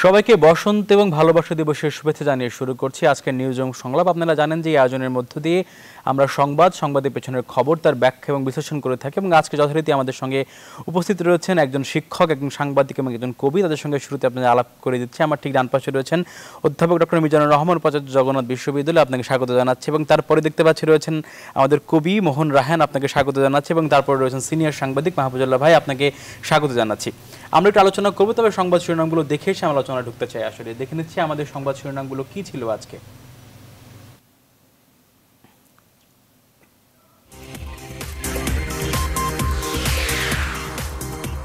সবাইকে বসন্ত এবং ভালোবাসা দিবসের শুভেচ্ছা জানিয়ে শুরু করছি আজকের নিউজ এবং সংলাপ। আপনারা জানেন যে এই আয়োজনের মধ্য দিয়ে আমরা সংবাদের পেছনের খবর তার ব্যাখ্যা এবং বিশ্লেষণ করে থাকি এবং আজকে যথারীতি আমাদের সঙ্গে উপস্থিত রয়েছেন একজন শিক্ষক, একজন সাংবাদিক এবং একজন কবি। তাদের সঙ্গে শুরুতে আপনাদের আলাপ করে দিচ্ছি। আমার ঠিক ডান পাশে রয়েছেন অধ্যাপক ডক্টর মিজানুর রহমান, উপাচার্য, জগন্নাথ বিশ্ববিদ্যালয়, আপনাকে স্বাগত জানাচ্ছি। এবং তারপরে দেখতে পাচ্ছি রয়েছেন আমাদের কবি মোহন রাহান, আপনাকে স্বাগত জানাচ্ছি। এবং তারপরে রয়েছেন সিনিয়র সাংবাদিক মাহফুজুল্লাহ ভাই, আপনাকে স্বাগত জানাচ্ছি। আমরা একটু আলোচনা করবো, তবে সংবাদ শিরোনামগুলো দেখে এসে আমরা আলোচনা ঢুকতে চাই। আসলে দেখে নিচ্ছি আমাদের সংবাদ শিরোনামগুলো কি ছিল আজকে।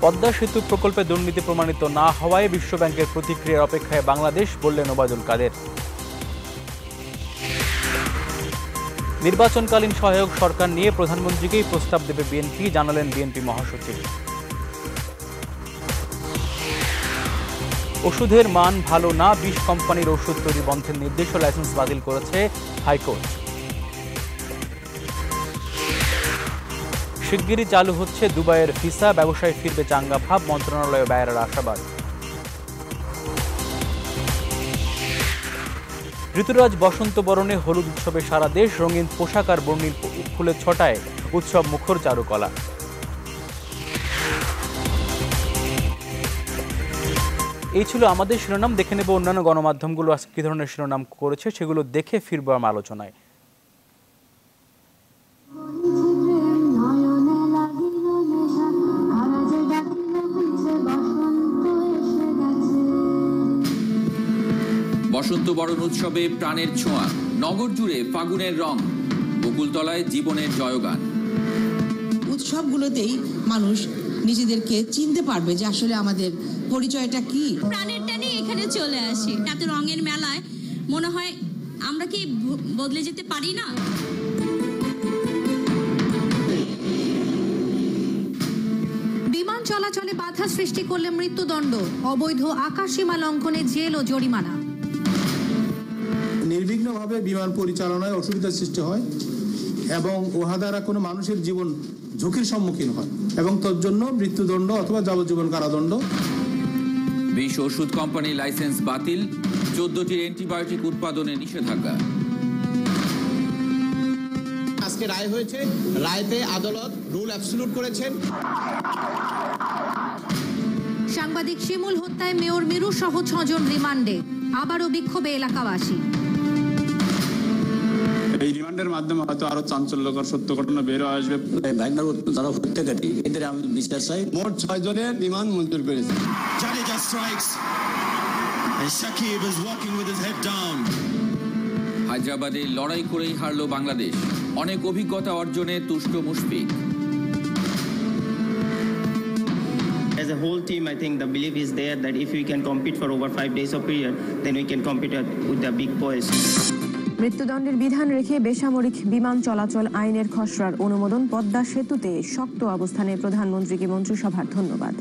পদ্মা সেতু প্রকল্পে দুর্নীতি প্রমাণিত না হওয়ায় বিশ্বব্যাংকের প্রতিক্রিয়ার অপেক্ষায় বাংলাদেশ, বললেন ওবায়দুল কাদের। নির্বাচনকালীন সহায়ক সরকার নিয়ে প্রধানমন্ত্রীকেই প্রস্তাব দেবে বিএনপি, জানালেন বিএনপি মহাসচিব। ওষুধের মান ভালো না, 20 কোম্পানির ওষুধ তৈরি বন্ধের নির্দেশ ও লাইসেন্স বাতিল করেছে হাইকোর্ট। শিগগিরই চালু হচ্ছে দুবাইয়ের ভিসা, ব্যবসায় ফিরবে চাঙ্গা ভাব, মন্ত্রণালয় ব্যয়ের আশাবাদ। ঋতুরাজ বসন্ত বরণে হলুদ উৎসবে সারা দেশ, রঙিন পোশাক আর বর্ণিল ফুলের ছটায় উৎসব মুখর চারুকলা। এই ছিল আমাদের শিরোনাম। দেখে নেব অন্যান্য গণমাধ্যমগুলো আজকে কি ধরনের শিরোনাম করেছে, সেগুলো দেখে ফিরবো আমার আলোচনায়। বসন্ত বরণ উৎসবে প্রাণের ছোঁয়া, নগর জুড়ে ফাগুনের রং, বকুলতলায় জীবনের জয়গান। উৎসবগুলোতেই মানুষ নিজেদেরকে চিনতে পারবে যে আসলে আমাদের পরিচয়টা কি। প্রাণের টানে এখানে চলে আসি, এত রঙের মেলায় মনে হয় আমরা কি বদলে যেতে পারি না। বিমান চলাচলে বাধা সৃষ্টি করলে মৃত্যুদণ্ড, অবৈধ আকাশসীমা লঙ্ঘনে জেল ও জরিমানা। নির্বিঘ্নভাবে বিমান পরিচালনায় অসুবিধার সৃষ্টি হয় এবং উহা দ্বারা কোনো মানুষের জীবন ঝুঁকির সম্মুখীন হয় এবং তোর জন্য মৃত্যুদণ্ড অথবা যাবজ্জীবন কারাদণ্ড। 20 ওষুধ কোম্পানির লাইসেন্স বাতিল, 14টির অ্যান্টিবায়োটিক উৎপাদনে নিষেধাজ্ঞা। আজকে রায় হয়েছে, রায়তে আদালত রুল অ্যাবসলিউট করেছেন। সাংবাদিক শিমুল হত্যায় মেয়র মিরু সহ 6 জন রিমান্ডে, আবারও বিক্ষোভে এলাকাবাসী। এই রিমান্ডের মাধ্যমে হয়তো আরো চাঞ্চল্যকর সত্য ঘটনা বের আসবে। যারা হত্যাকারী এদের আমি বিচার চাই। মোট 6 জনের রিমান্ড মঞ্জুর করেছে। হায়দ্রাবাদে লড়াই করেই হারলো বাংলাদেশ, অনেক অভিজ্ঞতা অর্জনে তুষ্ট Mushfiq. As a whole team, I think the belief is there that if we can compete for over 5 days of period, then we can compete with the big boys. মৃত্যুদণ্ডের বিধান রেখে বেসামরিক বিমান চলাচল আইনের খসড়ার অনুমোদন, পদ্মা সেতুতে শক্ত অবস্থানে প্রধানমন্ত্রীকে মন্ত্রিসভার ধন্যবাদ।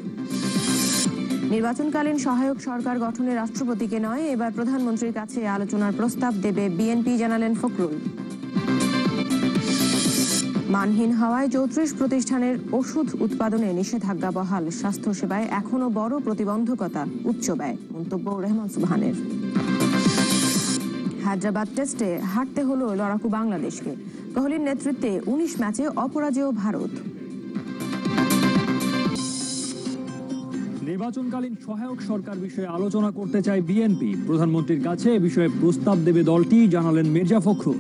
নির্বাচনকালীন সহায়ক সরকার গঠনে রাষ্ট্রপতিকে নয়, এবার প্রধানমন্ত্রীর কাছে আলোচনার প্রস্তাব দেবে বিএনপি, জানালেন ফখরুল। মানহীন হওয়ায় 34 প্রতিষ্ঠানের ওষুধ উৎপাদনে নিষেধাজ্ঞা বহাল, স্বাস্থ্যসেবায় এখনো বড় প্রতিবন্ধকতা উচ্চ ব্যয়, মন্তব্য রেহমান সুবহানের। হায়দ্রাবাদ টেস্টে হারতে হলো লড়াকু বাংলাদেশকে, কোহলির নেতৃত্বে 19 ম্যাচে অপরাজেয় ভারত। নির্বাচনকালীন সহায়ক সরকার বিষয়ে আলোচনা করতে চায় বিএনপি, প্রধানমন্ত্রীর কাছে এ বিষয়ে প্রস্তাব দেবে দলটি, জানালেন মির্জা ফখরুল।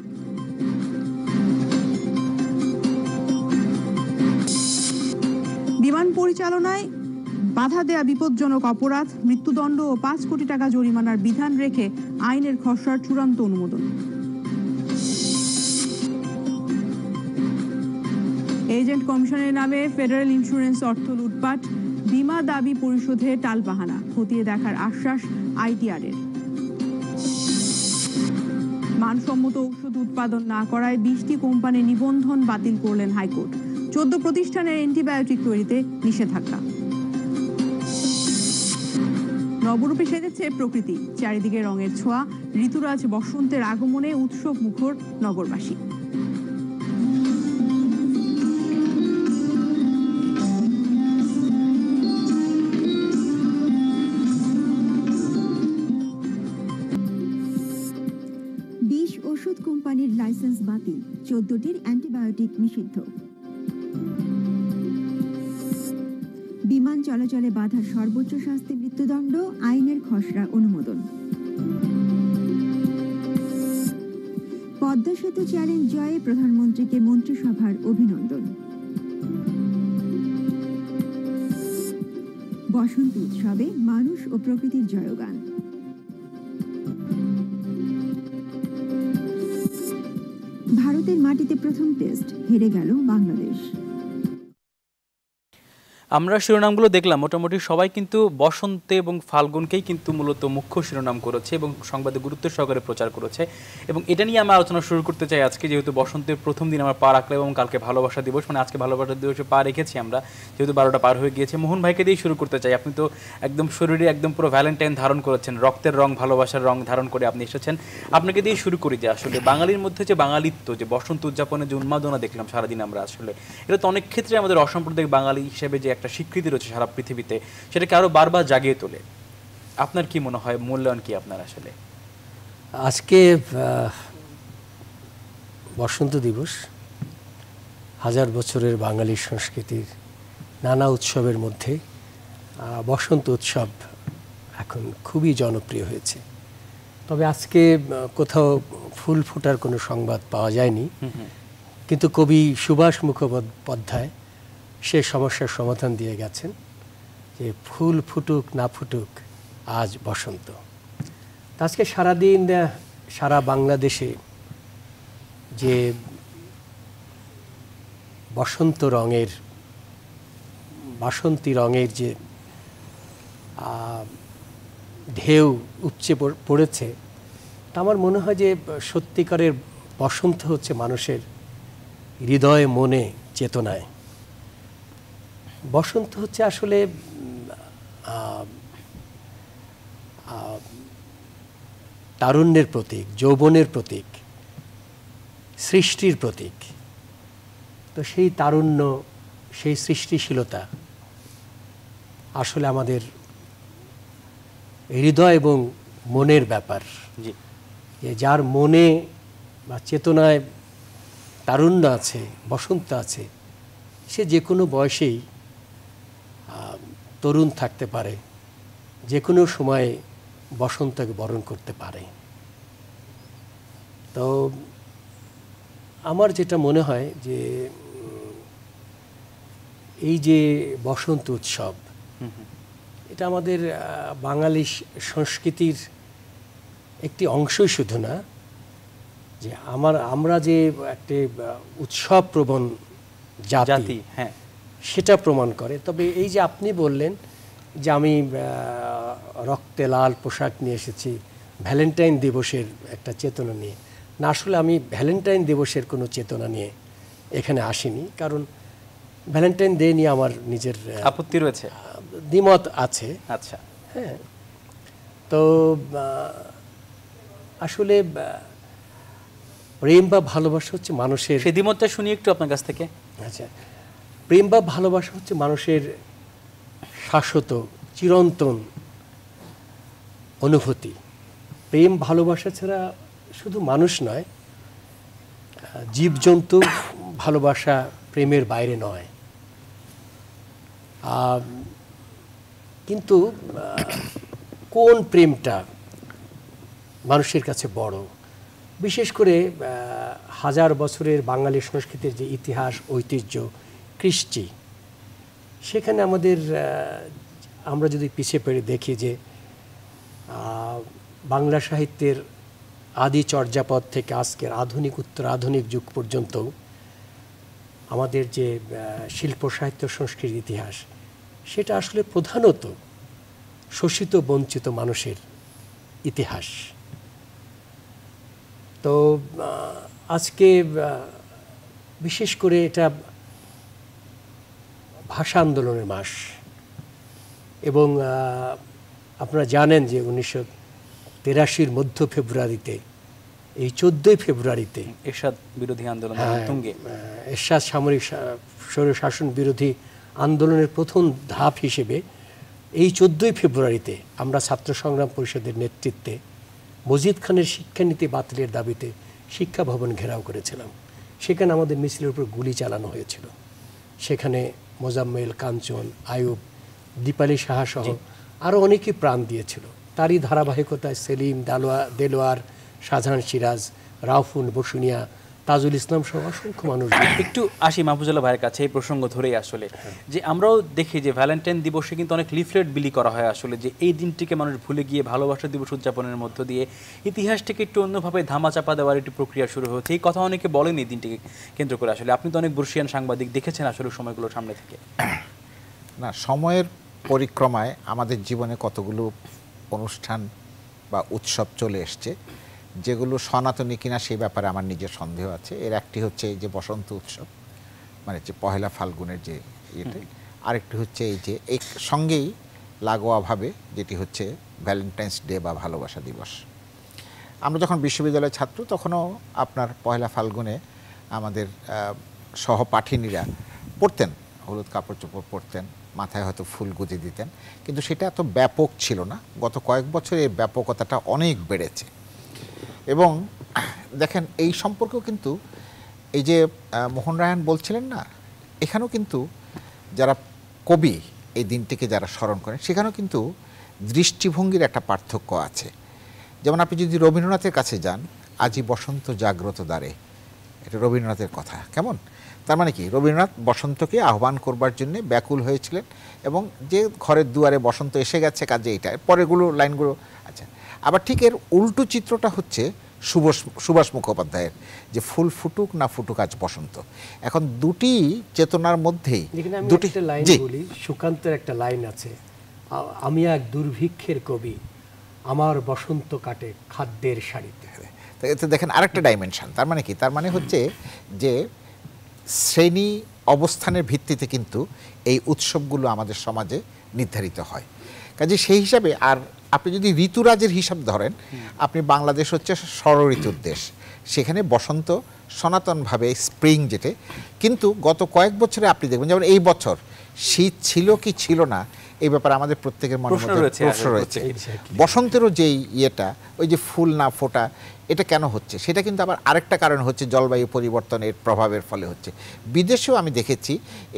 বিমান পরিচালনায় বাধা দেয়া বিপজ্জনক অপরাধ, মৃত্যুদণ্ড ও 5 কোটি টাকা জরিমানার বিধান রেখে আইনের খসড়ার চূড়ান্ত অনুমোদন। এজেন্ট কমিশনের নামে ফেডারেল ইন্স্যুরেন্স অর্থ লুটপাট, বীমা দাবি পরিশোধে টালবাহানা, খতিয়ে দেখার আশ্বাস আইটিআরের। মানসম্মত ঔষধ উৎপাদন না করায় 20টি কোম্পানির নিবন্ধন বাতিল করলেন হাইকোর্ট, 14 প্রতিষ্ঠানের অ্যান্টিবায়োটিক তৈরিতে নিষেধাজ্ঞা। নবরূপে সেজেছে প্রকৃতি, চারিদিকে রঙের ছোঁয়া, ঋতুরাজ বসন্তের আগমনে উৎসব মুখর নগরবাসী। ওষুধ কোম্পানির লাইসেন্স বাতিল, 14টির অ্যান্টিবায়োটিক নিষিদ্ধ। বিমান চলাচলে বাধার সর্বোচ্চ শাস্তি মৃত্যুদণ্ড, আইনের খসড়া অনুমোদন। পদ্মা সেতু চ্যালেঞ্জ জয়ে প্রধানমন্ত্রীকে মন্ত্রিসভার অভিনন্দন। বসন্ত উৎসবে মানুষ ও প্রকৃতির জয়গান। ভারতের মাটিতে প্রথম টেস্ট, হেরে গেল বাংলাদেশ। আমরা শিরোনামগুলো দেখলাম, মোটামুটি সবাই কিন্তু বসন্তে এবং ফাল্গুনকেই কিন্তু মূলত মুখ্য শিরোনাম করেছে এবং সংবাদে গুরুত্ব সহকারে প্রচার করেছে। এবং এটা নিয়ে আমরা আলোচনা শুরু করতে চাই আজকে, যেহেতু বসন্তের প্রথম দিন আমরা পা রাখলাম এবং কালকে ভালোবাসা দিবস, মানে আজকে ভালোবাসা দিবসে পা রেখেছি আমরা, যেহেতু 12টা পার হয়ে গিয়েছে। মোহন ভাইকে দিয়ে শুরু করতে চাই। আপনি তো একদম শরীরে একদম পুরো ভ্যালেন্টাইন ধারণ করেছেন, রক্তের রং, ভালোবাসার রং ধারণ করে আপনি এসেছেন। আপনাকে দিয়ে শুরু করি যে আসলে বাঙালির মধ্যে যে বাঙালিত্ব, যে বসন্ত উদযাপনের যে উন্মাদনা দেখলাম সারাদিন আমরা, আসলে এটা তো অনেক ক্ষেত্রে আমাদের অসাম্প্রদায়িক বাঙালি হিসেবে যে একটা স্বীকৃতি রয়েছে সারা পৃথিবীতে, সেটাকে আরো বারবার জাগিয়ে তোলে। আপনার কি মনে হয়, মূল্যায়ন কি আপনার? আসলে আজকে বসন্ত দিবস, হাজার বছরের বাঙালি সংস্কৃতির নানা উৎসবের মধ্যে বসন্ত উৎসব এখন খুবই জনপ্রিয় হয়েছে। তবে আজকে কোথাও ফুল ফোটার কোনো সংবাদ পাওয়া যায়নি, কিন্তু কবি সুভাষ মুখোপাধ্যায় সে সমস্যার সমাধান দিয়ে গেছেন যে ফুল ফুটুক না ফুটুক আজ বসন্ত। আজকে সারাদিন সারা বাংলাদেশে যে বাসন্তী রঙের যে ঢেউ উপচে পড়েছে, তা আমার মনে হয় যে সত্যিকারের বসন্ত হচ্ছে মানুষের হৃদয়ে, মনে, চেতনায়। বসন্ত হচ্ছে আসলে তারুণ্যের প্রতীক, যৌবনের প্রতীক, সৃষ্টির প্রতীক। তো সেই তারুণ্য, সেই সৃষ্টিশীলতা আসলে আমাদের হৃদয় এবং মনের ব্যাপার। যার মনে বা চেতনায় তারুণ্য আছে, বসন্ত আছে, সে যে কোনো বয়সেই তরুণ থাকতে পারে, যে কোনো সময়ে বসন্তকে বরণ করতে পারে। তো আমার যেটা মনে হয় যে এই যে বসন্ত উৎসব, এটা আমাদের বাঙালি সংস্কৃতির একটি অংশই শুধু না, যে আমরা যে একটি উৎসব প্রবণ জাতি, হ্যাঁ, সেটা প্রমাণ করে। তবে এই যে আপনি বললেন যে আমি রক্তে লাল পোশাক নিয়ে এসেছি ভ্যালেন্টাইন দিবসের একটা চেতনা নিয়ে, না, আসলে আমি ভ্যালেন্টাইন দিবসের কোনো চেতনা নিয়ে এখানে আসিনি, কারণ ভ্যালেন্টাইন ডে নিয়ে আমার নিজের আপত্তি রয়েছে, দ্বিমত আছে। আচ্ছা, হ্যাঁ, তো আসলে প্রেম বা ভালোবাসা হচ্ছে মানুষের, সেই দ্বিমতটা শুনি একটু আপনার কাছ থেকে। আচ্ছা, প্রেম বা ভালোবাসা হচ্ছে মানুষের শাশ্বত, চিরন্তন অনুভূতি। প্রেম ভালোবাসা ছাড়া শুধু মানুষ নয়, জীবজন্তু ভালোবাসা প্রেমের বাইরে নয়। কিন্তু কোন প্রেমটা মানুষের কাছে বড়? বিশেষ করে হাজার বছরের বাঙালি সংস্কৃতির যে ইতিহাস, ঐতিহ্য, কৃষ্টি, সেখানে আমরা যদি পিছিয়ে পড়ে দেখি যে বাংলা সাহিত্যের আদি চর্যাপদ থেকে আজকের আধুনিক, উত্তর আধুনিক যুগ পর্যন্ত আমাদের যে শিল্প, সাহিত্য, সংস্কৃতির ইতিহাস, সেটা আসলে প্রধানত শোষিত, বঞ্চিত মানুষের ইতিহাস। তো আজকে বিশেষ করে এটা ভাষা আন্দোলনের মাস, এবং আপনারা জানেন যে 1983 মধ্য ফেব্রুয়ারিতে, এই 14 ফেব্রুয়ারিতে এরশাদ বিরোধী আন্দোলন তুঙ্গে, এরশাদ সামরিক স্বৈরশাসন বিরোধী আন্দোলনের প্রথম ধাপ হিসেবে এই 14 ফেব্রুয়ারিতে আমরা ছাত্র সংগ্রাম পরিষদের নেতৃত্বে মজিদ খানের শিক্ষানীতি বাতিলের দাবিতে শিক্ষা ভবন ঘেরাও করেছিলাম। সেখানে আমাদের মিছিলের উপর গুলি চালানো হয়েছিল। সেখানে মোজাম্মেল, কাঞ্চন, আয়ুব, দীপালি সাহা সহ আরও অনেকেই প্রাণ দিয়েছিল। তারই ধারাবাহিকতায় সেলিম, দেলোয়ার, শাহজাহান সিরাজ, রাউফুন বসুনিয়া, তাজুল ইসলাম সহ অসংখ্য মানুষ। একটু আসি মাহফুজুল্লাহ ভাইয়ের কাছে এই প্রসঙ্গ ধরেই আসলে যে আমরাও দেখি যে ভ্যালেন্টাইন দিবসে কিন্তু অনেক লিফলেট বিলি করা হয় আসলে যে এই দিনটিকে মানুষ ভুলে গিয়ে ভালোবাসা দিবস উদযাপনের মধ্য দিয়ে ইতিহাসটিকে একটু অন্যভাবে ধামাচাপা দেওয়ার একটি প্রক্রিয়া শুরু হচ্ছে। এই কথা অনেকে বলেন এই দিনটিকে কেন্দ্র করে। আসলে আপনি তো অনেক বর্ষিয়ান সাংবাদিক, দেখেছেন আসলে সময়গুলো সামনে থেকে। না, সময়ের পরিক্রমায় আমাদের জীবনে কতগুলো অনুষ্ঠান বা উৎসব চলে এসছে যেগুলো সনাতনী কিনা সেই ব্যাপারে আমার নিজের সন্দেহ আছে। এর একটি হচ্ছে এই যে বসন্ত উৎসব, মানে যে পহেলা ফাল্গুনের যে ইয়েটা, আরেকটি হচ্ছে এই যে এক সঙ্গেই লাগোয়াভাবে যেটি হচ্ছে ভ্যালেন্টাইন্স ডে বা ভালোবাসা দিবস। আমরা যখন বিশ্ববিদ্যালয়ের ছাত্র তখনও আপনার পহেলা ফাল্গুনে আমাদের সহপাঠিনীরা পড়তেন, হলুদ কাপড় চোপড় পরতেন, মাথায় হয়তো ফুল গুজে দিতেন, কিন্তু সেটা এত ব্যাপক ছিল না। গত কয়েক বছরে এর ব্যাপকতাটা অনেক বেড়েছে। এবং দেখেন এই সম্পর্কেও কিন্তু এই যে মোহন রায়হান বলছিলেন না, এখানেও কিন্তু যারা কবি এই দিনটিকে যারা স্মরণ করেন সেখানেও কিন্তু দৃষ্টিভঙ্গির একটা পার্থক্য আছে। যেমন আপনি যদি রবীন্দ্রনাথের কাছে যান, আজি বসন্ত জাগ্রত দ্বারে, এটা রবীন্দ্রনাথের কথা। কেমন? তার মানে কি, রবীন্দ্রনাথ বসন্তকে আহ্বান করবার জন্য ব্যাকুল হয়েছিলেন এবং যে ঘরের দুয়ারে বসন্ত এসে গেছে কাজে এইটা পরেগুলো লাইনগুলো। আচ্ছা, আবার ঠিক এর উল্টো চিত্রটা হচ্ছে সুভাষ মুখোপাধ্যায়ের যে ফুল ফুটুক না ফুটুক আজ বসন্ত। এখন দুটি চেতনার মধ্যেই দুটি লাইন বলি। সুকান্তের একটা লাইন আছে, আমি এক দুর্ভিক্ষের কবি, আমার বসন্ত কাটে খাদ্যের শাড়িতে। এতে দেখেন আরেকটা ডাইমেনশন। তার মানে কি, তার মানে হচ্ছে যে শ্রেণী অবস্থানের ভিত্তিতে কিন্তু এই উৎসবগুলো আমাদের সমাজে নির্ধারিত হয়। কাজে সেই হিসাবে আর আপনি যদি ঋতুরাজের হিসাব ধরেন, আপনি বাংলাদেশ হচ্ছে ষড় ঋতুর দেশ, সেখানে বসন্ত সনাতনভাবে স্প্রিং যেটা, কিন্তু গত কয়েক বছরে আপনি দেখবেন যেমন এই বছর শীত ছিল কি ছিল না এই ব্যাপারে আমাদের প্রত্যেকের মনে প্রশ্ন রয়েছে। বসন্তেরও যেই ইয়েটা, ওই যে ফুল না ফোটা, এটা কেন হচ্ছে? সেটা কিন্তু আবার আরেকটা কারণ হচ্ছে জলবায়ু পরিবর্তনের প্রভাবের ফলে হচ্ছে। বিদেশেও আমি দেখেছি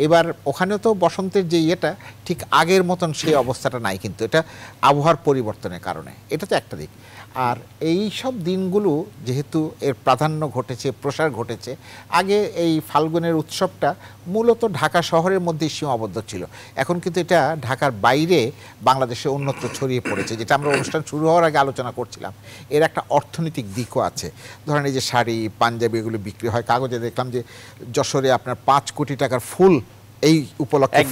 এবার ওখানেও তো বসন্তের যে ইয়েটা ঠিক আগের মতন সেই অবস্থাটা নাই, কিন্তু এটা আবহাওয়ার পরিবর্তনের কারণে। এটা তো একটা দিক। আর এই সব দিনগুলো যেহেতু এর প্রাধান্য ঘটেছে, প্রসার ঘটেছে, আগে এই ফাল্গুনের উৎসবটা মূলত ঢাকা শহরের মধ্যেই সীমাবদ্ধ ছিল। এখন কিন্তু এটা ঢাকার বাইরে বাংলাদেশে অন্যত্র ছড়িয়ে পড়েছে, যেটা আমরা অনুষ্ঠান শুরু হওয়ার আগে আলোচনা করছিলাম। এর একটা অর্থনৈতিক দিকও আছে। ধরেন এই যে শাড়ি, পাঞ্জাবি এগুলো বিক্রি হয়, কাগজে দেখলাম যে যশোরে আপনার 5 কোটি টাকার ফুল এই উপলক্ষে,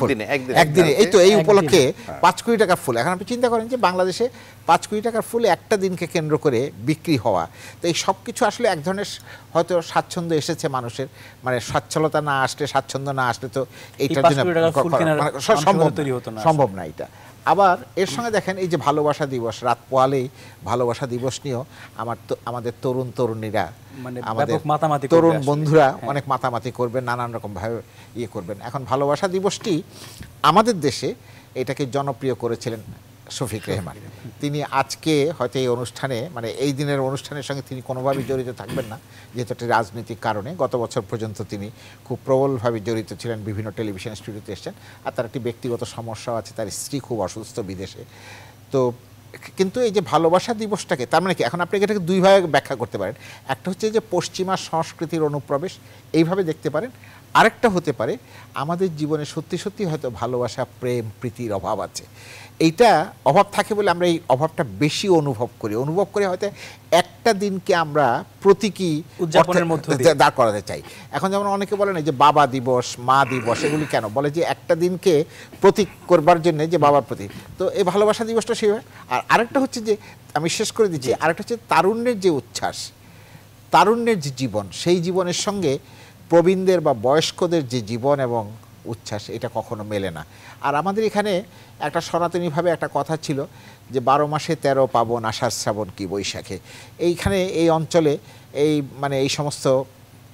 একদিনে এই তো এই উপলক্ষে 5 কোটি টাকার ফুল। এখন আপনি চিন্তা করেন যে বাংলাদেশে 5 কোটি টাকার ফুল একটা দিনকে কেন্দ্র করে বিক্রি হওয়া। তো এই সব কিছু আসলে এক ধরনের হয়তো স্বাচ্ছন্দ্য এসেছে মানুষের, মানে সচ্ছলতা না আসলে, স্বাচ্ছন্দ্য না আসলে তো এইটার জন্য সম্ভব না এটা। আবার এর সঙ্গে দেখেন এই যে ভালোবাসা দিবস, রাত পোয়ালেই ভালোবাসা দিবস নিয়েও আমাদের তরুণ তরুণীরা, আমাদের তরুণ বন্ধুরা অনেক মাতামাতি করবেন, নানান রকমভাবে ইয়ে করবেন। এখন ভালোবাসা দিবসটি আমাদের দেশে এটাকে জনপ্রিয় করেছিলেন শফিক রেহমান। তিনি আজকে হয়তো এই অনুষ্ঠানে, মানে এই দিনের অনুষ্ঠানের সঙ্গে তিনি কোনোভাবেই জড়িত থাকবেন না, যেহেতু একটি রাজনৈতিক কারণে। গত বছর পর্যন্ত তিনি খুব প্রবলভাবে জড়িত ছিলেন, বিভিন্ন টেলিভিশন স্টুডিওতে এসেছেন। আর তার একটি ব্যক্তিগত সমস্যাও আছে, তার স্ত্রী খুব অসুস্থ বিদেশে। তো কিন্তু এই যে ভালোবাসা দিবসটাকে, তার মানে কি, এখন আপনি এটাকে দুইভাবে ব্যাখ্যা করতে পারেন। একটা হচ্ছে যে পশ্চিমা সংস্কৃতির অনুপ্রবেশ, এইভাবে দেখতে পারেন। আরেকটা হতে পারে আমাদের জীবনে সত্যি সত্যি হয়তো ভালোবাসা, প্রেম, প্রীতির অভাব আছে। এইটা অভাব থাকে বলে আমরা এই অভাবটা বেশি অনুভব করি হয়তো একটা দিনকে আমরা প্রতীকী উদযাপনের মধ্যে দাঁড় করাতে চাই। এখন যেমন অনেকে বলেন যে বাবা দিবস, মা দিবস, এগুলি কেন বলে যে একটা দিনকে প্রতীক করবার জন্য যে বাবার প্রতি। তো এই ভালোবাসা দিবসটা সেইভাবে। আর আরেকটা হচ্ছে যে আমি শেষ করে দিচ্ছি, আরেকটা হচ্ছে তারুণ্যের যে উচ্ছ্বাস, তারুণ্যের যে জীবন, সেই জীবনের সঙ্গে প্রবীণদের বা বয়স্কদের যে জীবন এবং উচ্ছ্বাস, এটা কখনো মেলে না। আর আমাদের এখানে একটা সনাতনীভাবে একটা কথা ছিল যে 12 মাসে 13 পাবন, আষাঢ় শ্রাবণ কি বৈশাখে। এইখানে এই অঞ্চলে এই মানে এই সমস্ত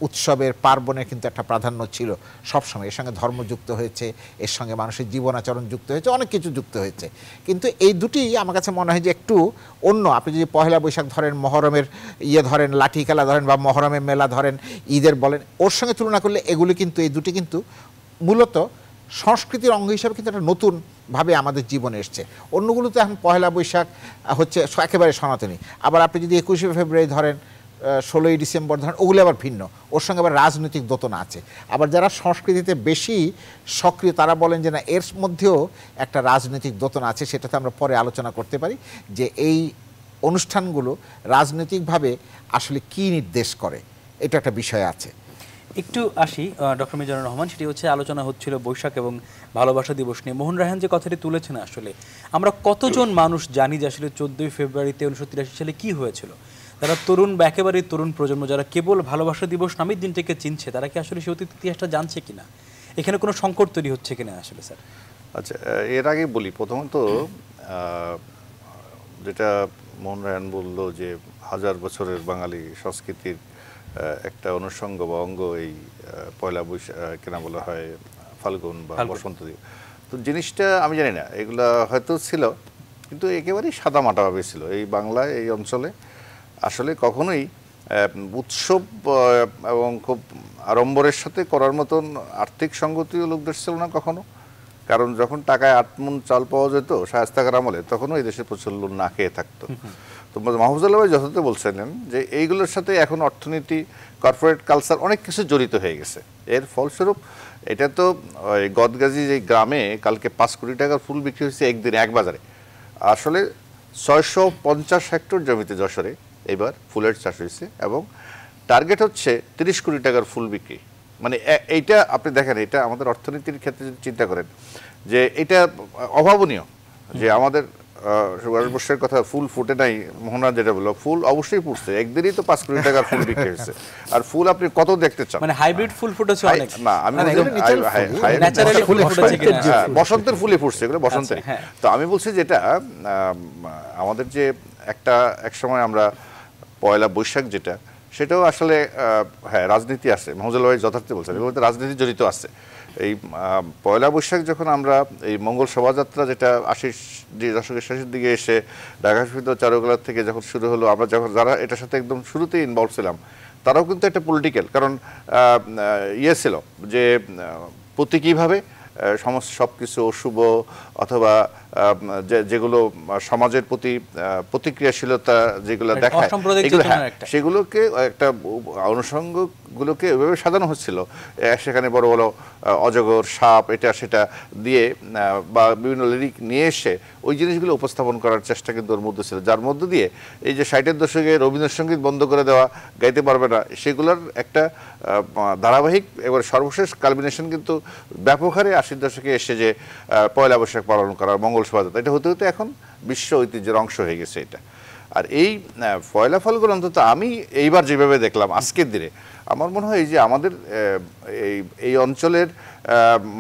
উৎসবের পার্বণের কিন্তু একটা প্রাধান্য ছিল সবসময়। এর সঙ্গে ধর্ম যুক্ত হয়েছে, এর সঙ্গে মানুষের জীবনাচরণ যুক্ত হয়েছে, অনেক কিছু যুক্ত হয়েছে। কিন্তু এই দুটি আমার কাছে মনে হয় যে একটু অন্য। আপনি যদি পহেলা বৈশাখ ধরেন, মহরমের ধরেন, লাঠি খেলা ধরেন, বা মহরমের মেলা ধরেন, ঈদের বলেন, ওর সঙ্গে তুলনা করলে এগুলি কিন্তু, এই দুটি কিন্তু মূলত সংস্কৃতির অঙ্গ হিসাবে কিন্তু একটা নতুনভাবে আমাদের জীবনে এসছে। অন্যগুলো তো এখন পহেলা বৈশাখ হচ্ছে একেবারে সনাতনী। আবার আপনি যদি 21শে ফেব্রুয়ারি ধরেন, 16ই ডিসেম্বর ধরেন, ওগুলো আবার ভিন্ন, ওর সঙ্গে আবার রাজনৈতিক দোতনা আছে। আবার যারা সংস্কৃতিতে বেশি সক্রিয় তারা বলেন যে না, এর মধ্যেও একটা রাজনৈতিক দোতনা আছে। সেটাতে আমরা পরে আলোচনা করতে পারি যে এই অনুষ্ঠানগুলো রাজনৈতিকভাবে আসলে কি নির্দেশ করে, এটা একটা বিষয় আছে। একটু আসি ডক্টর মিজানুর রহমান, সেটি হচ্ছে আলোচনা হচ্ছিল বৈশাখ এবং ভালোবাসা দিবস নিয়ে। মোহন রায়হান যে কথাটি তুলেছেন, আসলে আমরা কতজন মানুষ জানি যে আসলে 14ই ফেব্রুয়ারিতে 1983 সালে কি হয়েছিল? যারা তরুণ বা একেবারে তরুণ প্রজন্ম, যারা কেবল ভালোবাসা দিবস নামের দিনটাকে চিনছে, তারা কি আসলে সেই অতীত ইতিহাসটা জানছে কিনা? এখানে কোনো সংকট তৈরি হচ্ছে কিনা আসলে স্যার? আচ্ছা, এর আগে বলি, প্রথমত যেটা মোহন রায়হান বলল যে 1000 বছরের বাঙালি সংস্কৃতির একটা অনুষঙ্গ বা অঙ্গ এই পয়লা বৈশাখ কেনা বলা হয় ফাল্গুন বা বসন্ত দিবস। তো জিনিসটা আমি জানি না, এগুলা হয়তো ছিল, কিন্তু একেবারেই সাদামাটাভাবে ছিল। এই বাংলায়, এই অঞ্চলে আসলে কখনোই উৎসব এবং খুব আড়ম্বরের সাথে করার মতন আর্থিক সঙ্গতিও লোকদের ছিল না কখনো। কারণ যখন টাকায় 8 মণ চাল পাওয়া যেত শায়েস্তাকার আমলে, তখনও এই দেশে প্রচুর লোক না খেয়ে থাকতো। তো মাহফুজুল্লাহ ভাই যথার্থ বলছিলেন যে এইগুলোর সাথে এখন অর্থনীতি, কর্পোরেট কালচার অনেক কিছু জড়িত হয়ে গেছে। এর ফলস্বরূপ এটা তো ওই গদগাজি যে গ্রামে কালকে 5 কোটি টাকার ফুল বিক্রি হয়েছে একদিনে এক বাজারে। আসলে 650 হেক্টর জমিতে যশোরে এবার ফুলের চাষ হয়েছে এবং টার্গেট হচ্ছে 30 কোটি টাকার ফুল বিক্রি। মানে এইটা আপনি দেখেন, এটা আমাদের অর্থনীতির ক্ষেত্রে যদি চিন্তা করেন যে এটা অভাবনীয় যে আমাদের ভারতবর্ষের কথা ফুল ফুটে নাই। মোহনা যেটা বললো, ফুল অবশ্যই ফুটছে, একদিনই তো 5 কোটি টাকার ফুল বিক্রি হয়েছে। আর ফুল আপনি কত দেখতে চান? মানে হাইব্রিড ফুল ফুটেছে অনেক। না, আমি বসন্তের ফুলে ফুটছে, এগুলো বসন্তের। তো আমি বলছি যেটা আমাদের যে এক সময় আমরা পয়লা বৈশাখ যেটা, সেটাও আসলে হ্যাঁ রাজনীতি আছে। মাহফুজুল্লাহ ভাই যথার্থ বলছেন, এগুলো মধ্যে রাজনীতি জড়িত আছে। এই পয়লা বৈশাখ যখন আমরা এই মঙ্গল শোভাযাত্রা যেটা 80 দশকের শেষের দিকে এসে ঢাকা বিশ্ববিদ্যালয় চারুকলা থেকে যখন শুরু হলো, আমরা যখন যারা এটার সাথে একদম শুরুতেই ইনভলভ ছিলাম, তারাও কিন্তু একটা পলিটিক্যাল, কারণ ছিল যে প্রতীকীভাবে সমস্ত সব কিছু অশুভ অথবা যেগুলো সমাজের প্রতি প্রতিক্রিয়াশীলতা যেগুলো দেখায়, সেগুলোকে একটা অনুষঙ্গগুলোকে ওইভাবে সাজানো হচ্ছিল। সেখানে বড় বড় অজগর, সাপ, এটা সেটা দিয়ে বা বিভিন্ন লিরিক নিয়ে এসে ওই জিনিসগুলো উপস্থাপন করার চেষ্টা কিন্তু ওর মধ্যে ছিল, যার মধ্য দিয়ে এই যে 60-এর দশকে রবীন্দ্রসঙ্গীত বন্ধ করে দেওয়া, গাইতে পারবে না, সেগুলোর একটা ধারাবাহিক এবার সর্বশেষ কালমিনেশন কিন্তু ব্যাপক হারে 80-এর দশকে এসে যে পয়লা বৈশাখ পালন করার মঙ্গল শোভাযাত্রা, এটা হতে হতে এখন বিশ্ব ঐতিহ্যের অংশ হয়ে গেছে এটা। আর এই পয়লা ফাল্গুন অন্তত আমি এইবার যেভাবে দেখলাম আজকের দিনে, আমার মনে হয় যে আমাদের এই অঞ্চলের